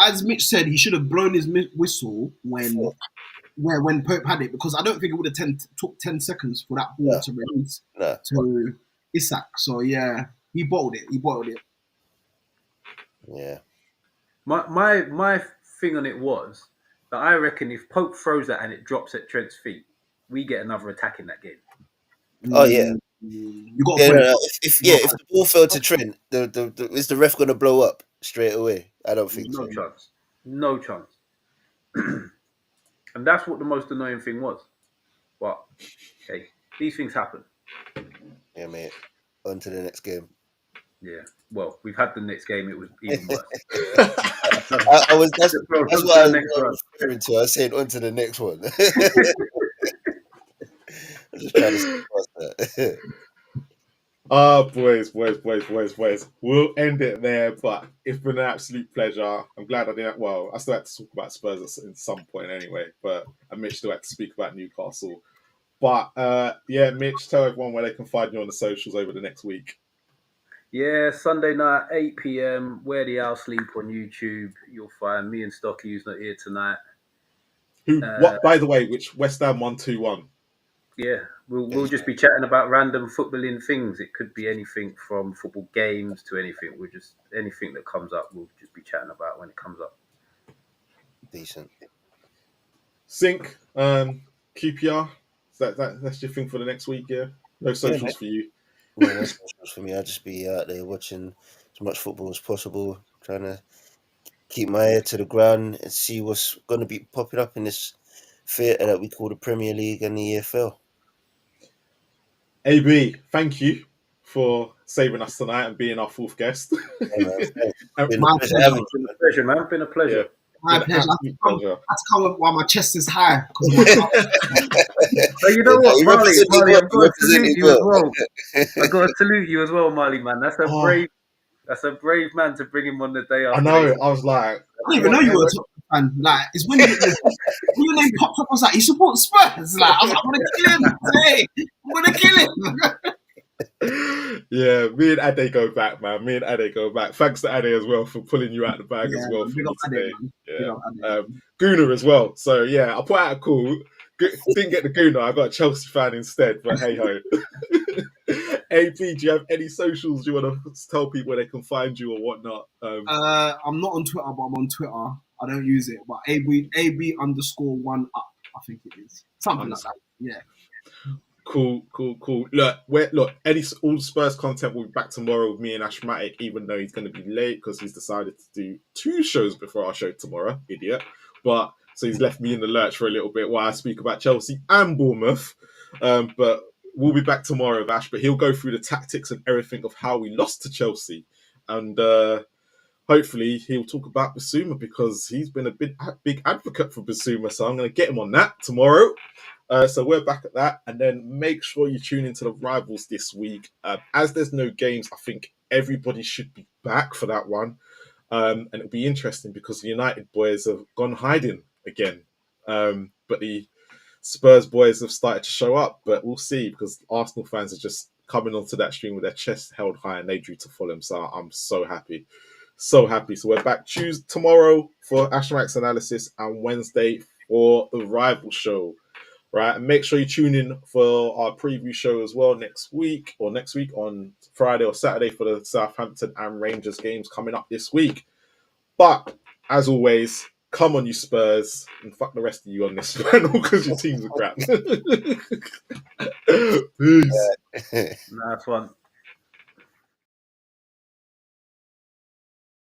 as Mitch said, he should have blown his whistle when Pope had it, because I don't think it would have took 10 seconds for that ball to release to Isak. So yeah, he bottled it. Yeah. My thing on it was that I reckon if Pope throws that and it drops at Trent's feet, we get another attack in that game. Oh yeah. You got if the ball fell to Trent, is the ref gonna blow up straight away? I don't think so. No chance. And that's what the most annoying thing was. But hey, these things happen. Yeah, mate. On to the next game. Yeah. Well, we've had the next game. It was even worse. That's what I was referring to. I was saying on to the next one. I'm just trying to see past that. Boys. We'll end it there, but it's been an absolute pleasure. I'm glad I didn't. Well, I still had to talk about Spurs at some point anyway, but Mitch still had to speak about Newcastle. But Mitch, tell everyone where they can find you on the socials over the next week. Yeah, Sunday night, 8 p.m. Where the Owl Sleep on YouTube. You'll find me and Stocky, who's not here tonight. By the way, which West Ham 1-2-1. Yeah, we'll just be chatting about random footballing things. It could be anything from football games to anything. Anything that comes up, we'll just be chatting about when it comes up. Decent. Sync, QPR. That's your thing for the next week, yeah? No socials for you. No socials for me. I'll just be out there watching as much football as possible, trying to keep my ear to the ground and see what's going to be popping up in this theatre that we call the Premier League and the EFL. AB, thank you for saving us tonight and being our fourth guest. Been a pleasure, man. Been a pleasure. Yeah. My pleasure. I had to come while my chest is high. So you know what, Marley, I've got to salute you as well. I've got to salute you as well, Marley, man. That's a brave man to bring him on the day after. I know. I was like, I didn't even know you were a top fan. Like, it's when your name popped up, I was like, he supports Spurs. Like, I'm gonna kill him today. I'm gonna kill him. Yeah, me and Ade go back, man. Thanks to Ade as well for pulling you out the bag as well for me today. Gooner as well. So yeah, I put out a call. Didn't get the Gooner. I got a Chelsea fan instead. But hey ho. AP, do you have any socials you want to tell people where they can find you or whatnot? I'm not on Twitter, but I'm on Twitter. I don't use it, but AB_1up, I think it is. Something like that. Yeah. Cool. Look, all Spurs content will be back tomorrow with me and Ashmatic, even though he's going to be late because he's decided to do 2 shows before our show tomorrow, idiot. But so he's left me in the lurch for a little bit while I speak about Chelsea and Bournemouth. But we'll be back tomorrow with Ash, but he'll go through the tactics and everything of how we lost to Chelsea. And hopefully he'll talk about Basuma because he's been a big advocate for Basuma. So I'm going to get him on that tomorrow. So we're back at that. And then make sure you tune into the rivals this week. As there's no games, I think everybody should be back for that one. And it'll be interesting because the United boys have gone hiding again. But the Spurs boys have started to show up, but we'll see because Arsenal fans are just coming onto that stream with their chests held high and they drew to Fulham. So I'm so happy. So we're back tomorrow for Ashmax analysis and Wednesday for the rival show. Right, and make sure you tune in for our preview show as well next week on Friday or Saturday for the Southampton and Rangers games coming up this week. But as always, come on, you Spurs, and fuck the rest of you on this panel because your teams are crap. Peace. Nice one.